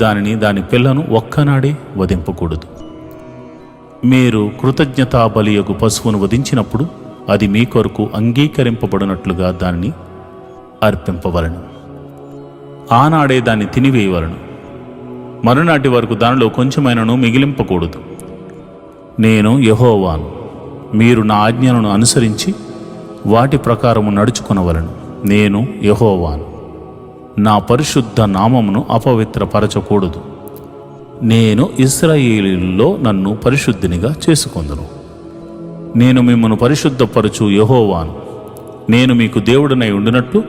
దాని పిల్లను ఒక్కనాడే వధింపకూడదు. మీరు కృతజ్ఞతా బలియగు పశువును వధించినప్పుడు అది మీ కొరకు అంగీకరింపబడినట్లుగా దానిని అర్పింపవలను. ఆనాడే దాన్ని తినివేయవలను. మరునాటి వరకు దానిలో కొంచెమైనను మిగిలింపకూడదు. నేను యెహోవాను. మీరు నా ఆజ్ఞలను అనుసరించి వాటి ప్రకారము నడుచుకొనవలను. నేను యెహోవాను. నా పరిశుద్ధ నామమును అపవిత్రపరచకూడదు. నేను ఇశ్రాయేలీయుల్లో నన్ను పరిశుద్ధినిగా చేసుకొందును. నేను మిమ్మను పరిశుద్ధపరచు యెహోవాను. నేను మీకు దేవుడనై ఉండినట్లు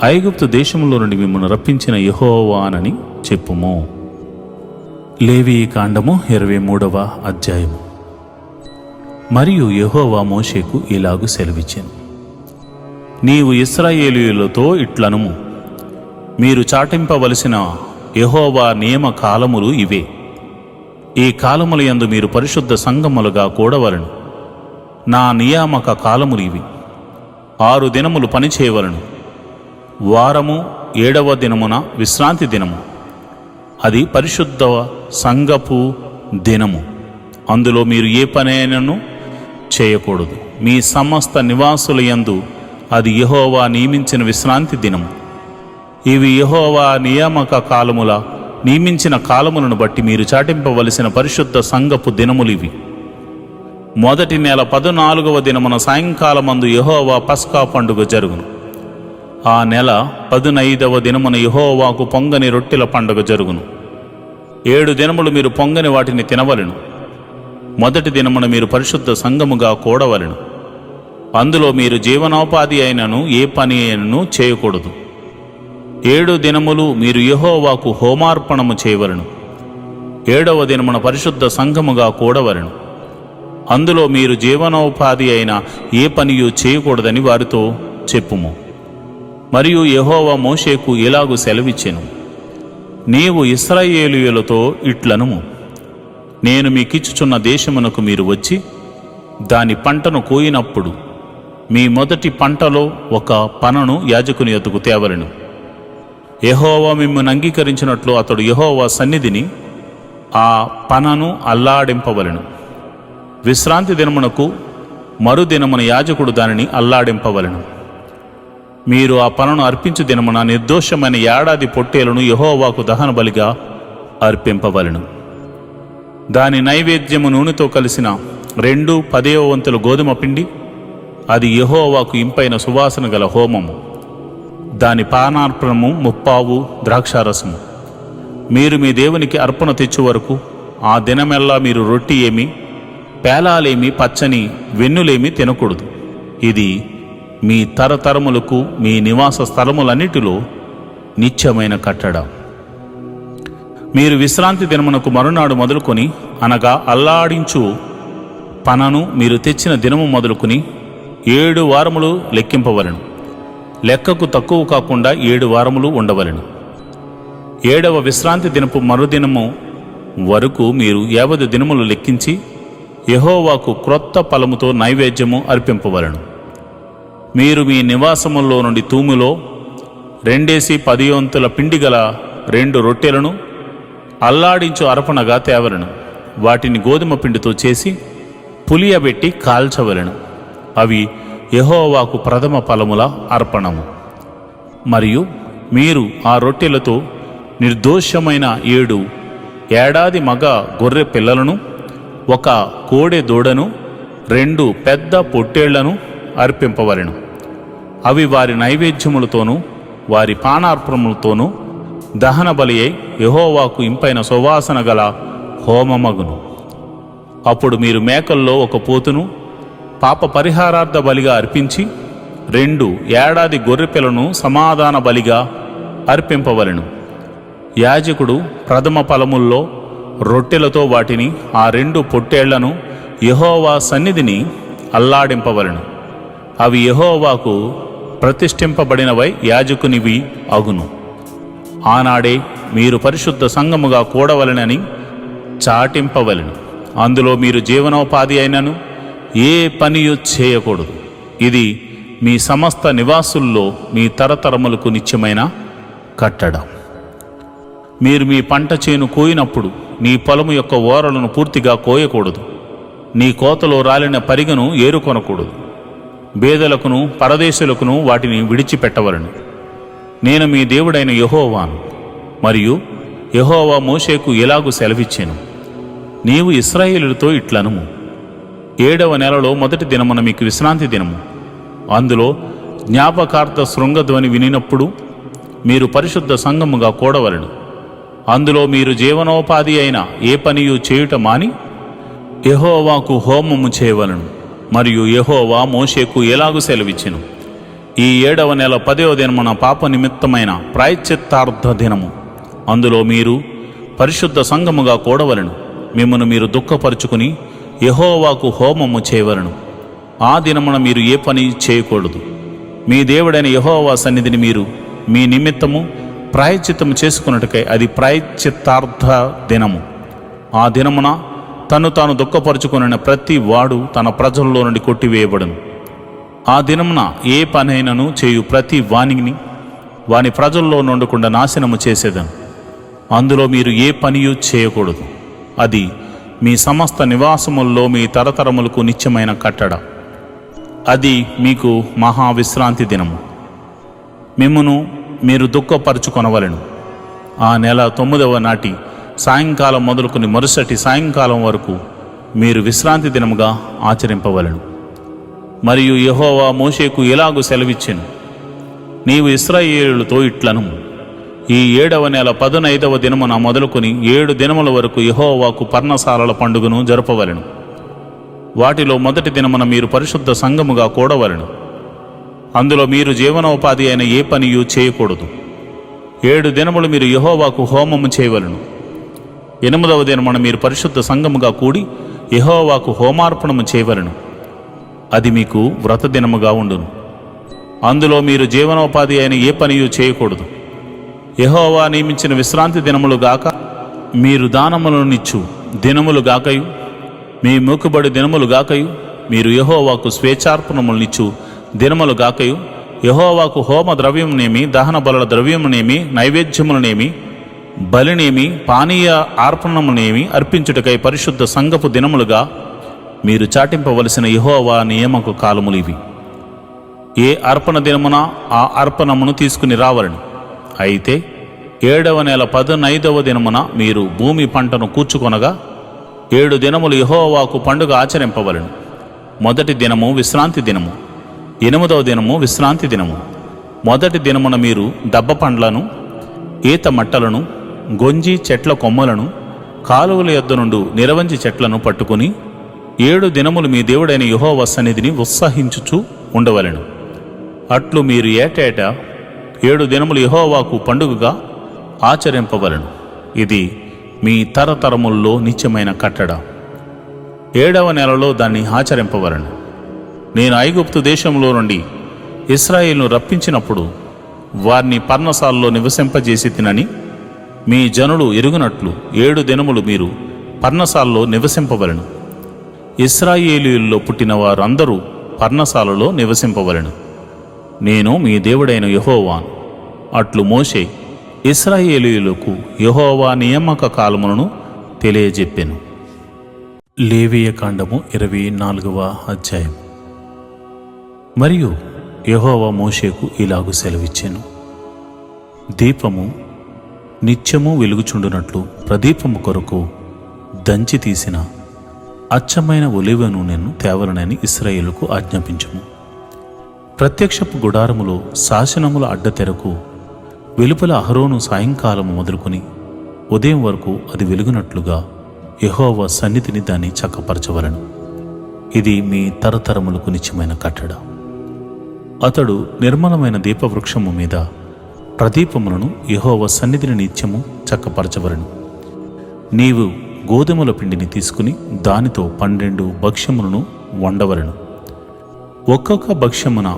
ఐగుప్తు దేశంలో నుండి మిమ్మల్ని రప్పించిన యెహోవానని చెప్పుము. లేవీ కాండము 23వ అధ్యాయము. మరియు యెహోవా మోషేకు ఇలాగు సెలవిచ్చెను, నీవు ఇశ్రాయేలీయులతో ఇట్లనుము, మీరు చాటింపవలసిన యెహోవా నియమ కాలములు ఇవే. ఈ కాలముల యందు మీరు పరిశుద్ధ సంఘములుగా కూడవలను. నా నియామక కాలములు ఇవి. 6 దినములు పనిచేయవలను. వారము 7వ దినమున విశ్రాంతి దినము. అది పరిశుద్ధ సంఘపు దినము. అందులో మీరు ఏ పనైనను చేయకూడదు. మీ సమస్త నివాసుల యందు అది యెహోవా నియమించిన విశ్రాంతి దినము. ఇవి యెహోవా నియామక కాలముల నియమించిన కాలములను బట్టి మీరు చాటింపవలసిన పరిశుద్ధ సంఘపు దినములివి. మొదటి నెల 14వ దినమున సాయంకాలమందు యెహోవా పస్కా పండుగ జరుగును. ఆ నెల 15వ దినమున యెహోవాకు పొంగని రొట్టెల పండుగ జరుగును. 7 దినములు మీరు పొంగని వాటిని తినవలెను. మొదటి దినమున మీరు పరిశుద్ధ సంఘముగా కూడవలెను. అందులో మీరు జీవనోపాధి అయినను ఏ పని అయినను చేయకూడదు. 7 దినములు మీరు యెహోవాకు హోమార్పణము చేయవలెను. 7వ దినమున పరిశుద్ధ సంఘముగా కూడవలెను. అందులో మీరు జీవనోపాధి అయిన ఏ పనియు చేయకూడదని వారితో చెప్పుము. మరియు యెహోవా మోషేకు ఇలాగు సెలవిచ్చెను, నీవు ఇశ్రాయేలీయులతో ఇట్లనుము, నేను మీకిచ్చుచున్న దేశమునకు మీరు వచ్చి దాని పంటను కోయినప్పుడు మీ మొదటి పంటలో ఒక పనను యాజకుని యొద్దకు తేవలెను. యెహోవా మిమ్మల్ని అంగీకరించినట్లు అతడు యెహోవా సన్నిధిని ఆ పనను అల్లాడింపవలెను. విశ్రాంతి దినమునకు మరుదినమున యాజకుడు దానిని అల్లాడింపవలెను. మీరు ఆ పనను అర్పించు దినమున నిర్దోషమైన ఏడాది పొట్టేలను యెహోవాకు దహన బలిగా అర్పింపవలెను. దాని నైవేద్యము నూనెతో కలిసిన 2/10 వంతుల గోధుమ పిండి, అది యెహోవాకు ఇంపైన సువాసన గల హోమము. దాని పానార్పణము 30 ద్రాక్షారసము. మీరు మీ దేవునికి అర్పణ తెచ్చు వరకు ఆ దినమెల్లా మీరు రొట్టి ఏమి, పేలాలేమి, పచ్చని వెన్నులేమి తినకూడదు. ఇది మీ తరతరములకు మీ నివాస స్థలములన్నిటిలో నిత్యమైన కట్టడ. మీరు విశ్రాంతి దినమునకు మరునాడు మొదలుకొని, అనగా అల్లాడించు పనను మీరు తెచ్చిన దినము మొదలుకొని 7 వారములు లెక్కింపవలెను. లెక్కకు తక్కువ కాకుండా 7 వారములు ఉండవలెను. 7వ విశ్రాంతి దినపు మరుదినము వరకు మీరు 50 దినములు లెక్కించి యెహోవాకు క్రొత్త ఫలముతో నైవేద్యము అర్పింపవలెను. మీరు మీ నివాసముల్లో నుండి తూములో 2/10 వంతుల పిండి గల 2 రొట్టెలను అల్లాడించు అర్పణగా తేవలెను. వాటిని గోధుమ పిండితో చేసి పులియబెట్టి కాల్చవలెను. అవి యెహోవాకు ప్రథమ ఫలముల అర్పణము. మరియు మీరు ఆ రొట్టెలతో నిర్దోషమైన 7 ఏడాది మగ గొర్రె పిల్లలను, 1 కోడె దూడను, 2 పెద్ద పొట్టేళ్లను అర్పింపవలెను. అవి వారి నైవేద్యములతోనూ వారి పానార్పణములతోనూ దహన బలి అయి యెహోవాకు ఇంపైన సువాసన గల హోమమగును. అప్పుడు మీరు మేకల్లో 1 పోతును పాప పరిహారార్థ బలిగా అర్పించి 2 ఏడాది గొర్రెపిల్లను సమాధాన బలిగా అర్పింపవలెను. యాజకుడు ప్రథమ ఫలముల్లో రొట్టెలతో వాటిని ఆ 2 పొట్టేళ్లను యెహోవా సన్నిధిని అల్లాడింపవలెను. అవి యెహోవాకు ప్రతిష్ఠింపబడినవై యాజకునివి అగును. ఆనాడే మీరు పరిశుద్ధ సంఘముగా కూడవలెనని చాటింపవలెను. అందులో మీరు జీవనోపాధి అయినను ఏ పనియు చేయకూడదు. ఇది మీ సమస్త నివాసుల్లో మీ తరతరములకు నిత్యమైన కట్టడ. మీరు మీ పంట చేను కోయినప్పుడు నీ పొలము యొక్క ఓరలను పూర్తిగా కోయకూడదు. నీ కోతలో రాలిన పరిగను ఏరుకొనకూడదు. బేదలకును పరదేశులకును వాటిని విడిచిపెట్టవలను. నేను మీ దేవుడైన యెహోవాను. మరియు యెహోవా మోషేకు ఎలాగూ సెలవిచ్చాను, నీవు ఇశ్రాయేలులతో ఇట్లనుము, 7వ నెలలో మొదటి దినమున మీకు విశ్రాంతి దినము. అందులో జ్ఞాపకార్థ శృంగధ్వని వినినప్పుడు మీరు పరిశుద్ధ సంఘముగా కూడవలెను. అందులో మీరు జీవనోపాధి అయిన ఏ పనియు చేయుట మాని యెహోవాకు హోమము చేయవలెను. మరియు యెహోవా మోషేకు ఎలాగూ సెలవిచ్చెను, ఈ 7వ నెల 10వ దినమున పాప నిమిత్తమైన ప్రాయశ్చిత్తార్థ దినము. అందులో మీరు పరిశుద్ధ సంఘముగా కూడవలెను. మిమ్మను మీరు దుఃఖపరుచుకుని యెహోవాకు హోమము చేయవలెను. ఆ దినమున మీరు ఏ పని చేయకూడదు. మీ దేవుడైన యెహోవా సన్నిధిని మీరు మీ నిమిత్తము ప్రాయశ్చిత్తము చేసుకున్నట్టుకై అది ప్రాయశ్చిత్తార్థ దినము. ఆ దినమున తను తాను దుఃఖపరుచుకున్న ప్రతి వాడు తన ప్రజల్లో నుండి కొట్టివేయబడును. ఆ దినమున ఏ పనైనను చేయు ప్రతి వానిని వాని ప్రజల్లో నుండకుండా నాశనము చేసేదను. అందులో మీరు ఏ పనియు చేయకూడదు. అది మీ సమస్త నివాసముల్లో మీ తరతరములకు నిత్యమైన కట్టడ. అది మీకు మహావిశ్రాంతి దినము. మిమ్మును మీరు దుఃఖపరుచుకొనవలెను. ఆ నెల 9వ నాటి సాయంకాలం మొదలుకొని మరుసటి సాయంకాలం వరకు మీరు విశ్రాంతి దినముగా ఆచరింపవలెను. మరియు యెహోవా మోషేకు ఎలాగూ సెలవిచ్చెను, నీవు ఇశ్రాయేలులతో ఇట్లను, ఈ 7వ నెల 15వ దినమున మొదలుకొని 7 దినముల వరకు యెహోవాకు పర్ణశాలల పండుగను జరపవలెను. వాటిలో మొదటి దినమున మీరు పరిశుద్ధ సంఘముగా కూడవలెను. అందులో మీరు జీవనోపాధి అయిన ఏ పనియు చేయకూడదు. 7 దినములు మీరు యెహోవాకు హోమము చేయవలెను. 8వ దినమున మీరు పరిశుద్ధ సంఘముగా కూడి యెహోవాకు హోమార్పణము చేయవలెను. అది మీకు వ్రత దినముగా ఉండును. అందులో మీరు జీవనోపాధి అయిన ఏ పనియు చేయకూడదు. యెహోవా నియమించిన విశ్రాంతి దినములు గాక మీరు దానములనిచ్చు దినములు గాకయు మీ మూకుబడి దినములు గాకయు మీరు యెహోవాకు స్వేచ్ఛార్పణములనిచ్చు దినములు గాకయు యెహోవాకు హోమ ద్రవ్యమునేమి దహన బలుల ద్రవ్యమునేమి నైవేద్యములనేమి బలినేమి పానీయ అర్పణమునేమి అర్పించుటకై పరిశుద్ధ సంఘపు దినములుగా మీరు చాటింపవలసిన యెహోవా నియామక కాలములు ఇవి. ఏ అర్పణ దినమున ఆ అర్పణమును తీసుకుని రావలను. అయితే 7వ నెల 15వ దినమున మీరు భూమి పంటను కూర్చుకొనగా 7 దినములు యెహోవాకు పండుగ ఆచరింపవలను. మొదటి దినము విశ్రాంతి దినము, 8వ దినము విశ్రాంతి దినము. మొదటి దినమున మీరు దబ్బ పండ్లను, ఈత మట్టలను, గొంజి చెట్ల కొమ్మలను, కాలువల యొద్ద నుండి నిరవంజి చెట్లను పట్టుకుని 7 దినములు మీ దేవుడైన యెహోవా సన్నిధిని ఉత్సహించుచు ఉండవలెను. అట్లు మీరు ఏటేటా 7 దినములు యెహోవాకు పండుగగా ఆచరింపవలెను. ఇది మీ తరతరముల్లో నిత్యమైన కట్టడ. 7వ నెలలో దాన్ని ఆచరింపవలెను. నేను ఐగుప్తు దేశంలో నుండి ఇశ్రాయేలును రప్పించినప్పుడు వారిని పర్ణశాలలో నివసింపజేసి తినని మీ జనులు ఎరుగునట్లు 7 దినములు మీరు పర్ణశాలలో నివసింపవలెను. ఇశ్రాయేలీయుల్లో పుట్టిన వారందరూ పర్ణశాలలో నివసింపవలెను. నేను మీ దేవుడైన యెహోవాను. అట్లు మోషే ఇశ్రాయేలీయులకు యెహోవా నియామక కాలములను తెలియజెప్పెను. లేవియ కాండము 24వ అధ్యాయం. మరియు యెహోవా మోషేకు ఇలాగు సెలవిచ్చెను. దీపము నిత్యము వెలుగుచుండునట్లు ప్రదీపము కొరకు దంచి తీసిన అచ్చమైన ఒలివ నూనెను తేవలనని ఇశ్రాయేలుకు ఆజ్ఞాపించుము. ప్రత్యక్షపు గుడారములో శాసనముల అడ్డతెరకు వెలుపల అహరోను సాయంకాలము మొదలుకొని ఉదయం వరకు అది వెలుగునట్లుగా యెహోవా సన్నిధిని దాన్ని చక్కపరచవలను. ఇది మీ తరతరములకు నిత్యమైన కట్టడ. అతడు నిర్మలమైన దీపవృక్షము మీద ప్రదీపములను యెహోవా సన్నిధిని నిత్యము చక్కపరచవలను. నీవు గోధుమల పిండిని తీసుకుని దానితో 12 భక్ష్యములను వండవలను. ఒక్కొక్క భక్ష్యమున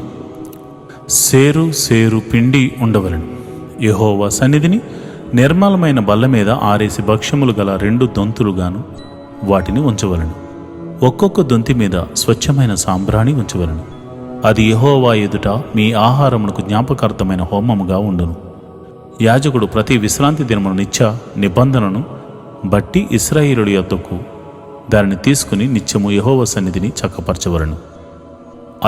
సేరు పిండి ఉండవలను. యెహోవా సన్నిధిని నిర్మలమైన బల్ల మీద ఆరేసి భక్ష్యములు గల 2 దొంతులుగాను వాటిని ఉంచవలను. ఒక్కొక్క దొంతి మీద స్వచ్ఛమైన సాంబ్రాణి ఉంచవలను. అది యెహోవా ఎదుట మీ ఆహారమునకు జ్ఞాపకార్థమైన హోమముగా ఉండును. యాజకుడు ప్రతి విశ్రాంతి దినమున నిత్య నిబంధనను బట్టి ఇశ్రాయేలుల యొద్దకు దానిని తీసుకుని నిత్యము యెహోవా సన్నిధిని చక్కపరచవలను.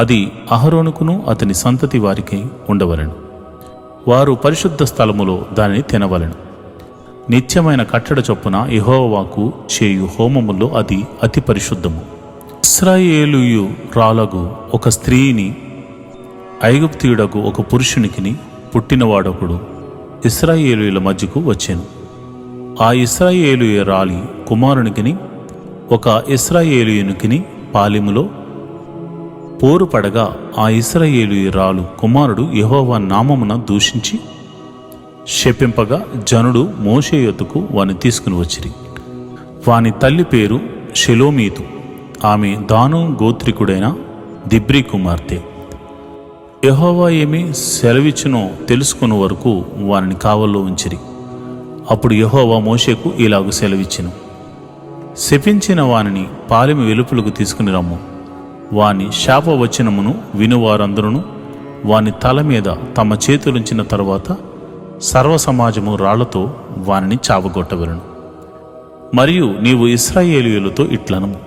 అది అహరోనుకును అతని సంతతి వారికి ఉండవలను. వారు పరిశుద్ధ స్థలములో దానిని తినవలెను. నిత్యమైన కట్టడ చొప్పున యెహోవాకు చేయు హోమములో అది అతి పరిశుద్ధము. ఇశ్రాయేలీయు రాలగు ఒక స్త్రీని ఐగుప్తీయుడకు ఒక పురుషునికిని పుట్టినవాడొకడు ఇశ్రాయేలీయుల మధ్యకు వచ్చెను. ఆ ఇశ్రాయేలీయ రాలి కుమారునికిని ఒక ఇశ్రాయేలీయునికిని పాలెములో పోరు పడగా ఆ ఇశ్రాయేలీయురాలు కుమారుడు యెహోవా నామమున దూషించి శపింపగా జనుడు మోషే యొద్దకు వాని తీసుకుని వచ్చిరి. వాని తల్లి పేరు షెలోమీతు. ఆమె దాను గోత్రికుడైన దిబ్రీ కుమార్తె. యెహోవా ఏమి సెలవిచ్చునో తెలుసుకున్న వరకు వానిని కావల్లో ఉంచిరి. అప్పుడు యెహోవా మోషేకు ఇలాగు సెలవిచ్చెను. శపించిన వానిని పాలెము వెలుపలకు తీసుకుని రమ్ము. వాని శాపవచనమును వినువారందరూ వాని తల మీద తమ చేతులుంచిన తరువాత సర్వసమాజము రాళ్లతో వానిని చావగొట్టవలను. మరియు నీవు ఇశ్రాయేలీయులతో ఇట్లనము,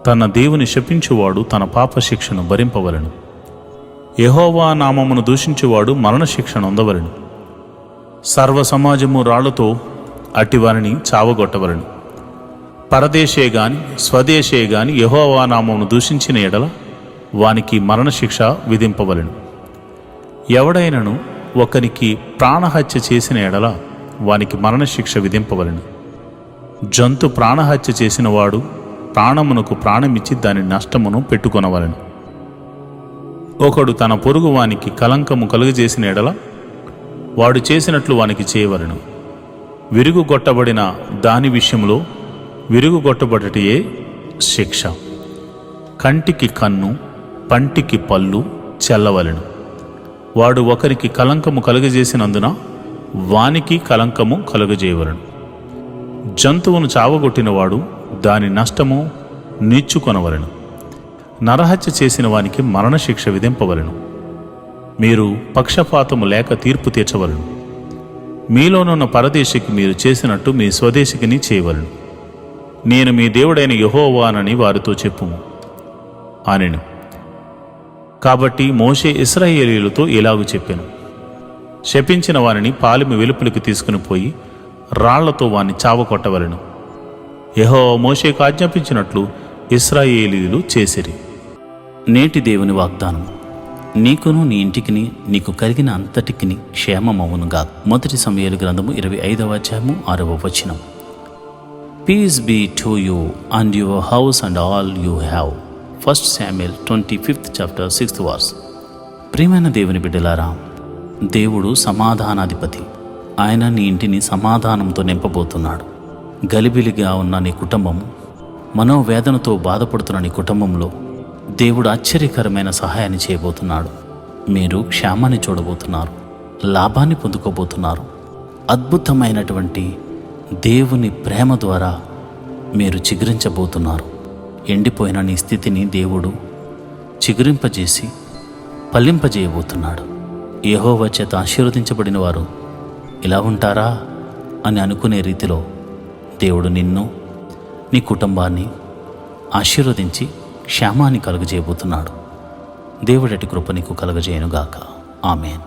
తన దేవుని శపించువాడు తన పాప శిక్షను భరింపవలను. యెహోవా నామమును దూషించువాడు మరణశిక్షను పొందవలను. సర్వసమాజము రాళ్లతో అట్టివారిని చావగొట్టవలను. పరదేశే గాని స్వదేశే గాని యెహోవా నామమును దూషించిన ఎడల వానికి మరణశిక్ష విధింపవలెను. ఎవడైనను ఒకనికి ప్రాణహత్య చేసిన ఎడల వానికి మరణశిక్ష విధింపవలెను. జంతు ప్రాణహత్య చేసిన వాడు ప్రాణమునకు ప్రాణమిచ్చి దాని నష్టమును పెట్టుకొనవలెను. ఒకడు తన పొరుగు వానికి కలంకము కలుగజేసిన ఎడల వాడు చేసినట్లు వానికి చేయవలెను. విరుగుగొట్టబడిన దాని విషయంలో విరుగుగొట్టబడటయే శిక్ష. కంటికి కన్ను, పంటికి పళ్ళు చెల్లవలెను. వాడు ఒకరికి కలంకము కలుగజేసినందున వానికి కలంకము కలుగజేయవలెను. జంతువును చావగొట్టినవాడు దాని నష్టము నిచ్చుకొనవలెను. నరహత్య చేసిన వానికి మరణశిక్ష విధింపవలెను. మీరు పక్షపాతము లేక తీర్పు తీర్చవలెను. మీలోనున్న పరదేశికి మీరు చేసినట్టు మీ స్వదేశికిని చేయవలెను. నేను మీ దేవుడైన యెహోవానని వారితో చెప్పుము అనెను. కాబట్టి మోషే ఇశ్రాయేలీయులతో ఇలాగు చెప్పెను: శపించిన వారిని పాలెము వెలుపలికి తీసుకుని పోయి రాళ్లతో వారిని చావకొట్టవలెను. యెహోవా మోషేకు ఆజ్ఞాపించినట్లు ఇశ్రాయేలీయులు చేసిరి. నేటి దేవుని వాగ్దానం: నీకును నీ ఇంటికిని నీకు కలిగిన అంతటికిని క్షేమమవునుగా. 1 సమూయేలు గ్రంథము 25వ అధ్యాయము 6వ వచనం. Peace be to you and your house and all you have. 1 Samuel 25th chapter 6th verse. ప్రియమైన దేవుని బిడ్డలారా, దేవుడు సమాధానాధిపతి. ఆయన నీ ఇంటిని సమాధానంతో నింపబోతున్నాడు. గలిబిలిగా ఉన్న నీ కుటుంబం, మనోవేదనతో బాధపడుతున్న నీ కుటుంబంలో దేవుడు ఆశ్చర్యకరమైన సహాయాన్ని చేయబోతున్నాడు. మీరు క్షేమాన్ని చూడబోతున్నారు, లాభాన్ని పొందుకోబోతున్నారు. అద్భుతమైనటువంటి దేవుని ప్రేమ ద్వారా మీరు చిగురించబోతున్నారు. ఎండిపోయిన నీ స్థితిని దేవుడు చిగురింపజేసి ఫలింపజేయబోతున్నాడు. యెహోవా చేత ఆశీర్వదించబడిన వారు ఇలా ఉంటారా అని అనుకునే రీతిలో దేవుడు నిన్ను, నీ కుటుంబాన్ని ఆశీర్వదించి క్షేమాన్ని కలుగజేయబోతున్నాడు. దేవుడటి కృప నీకు కలుగజేయనుగాక. ఆమేన్.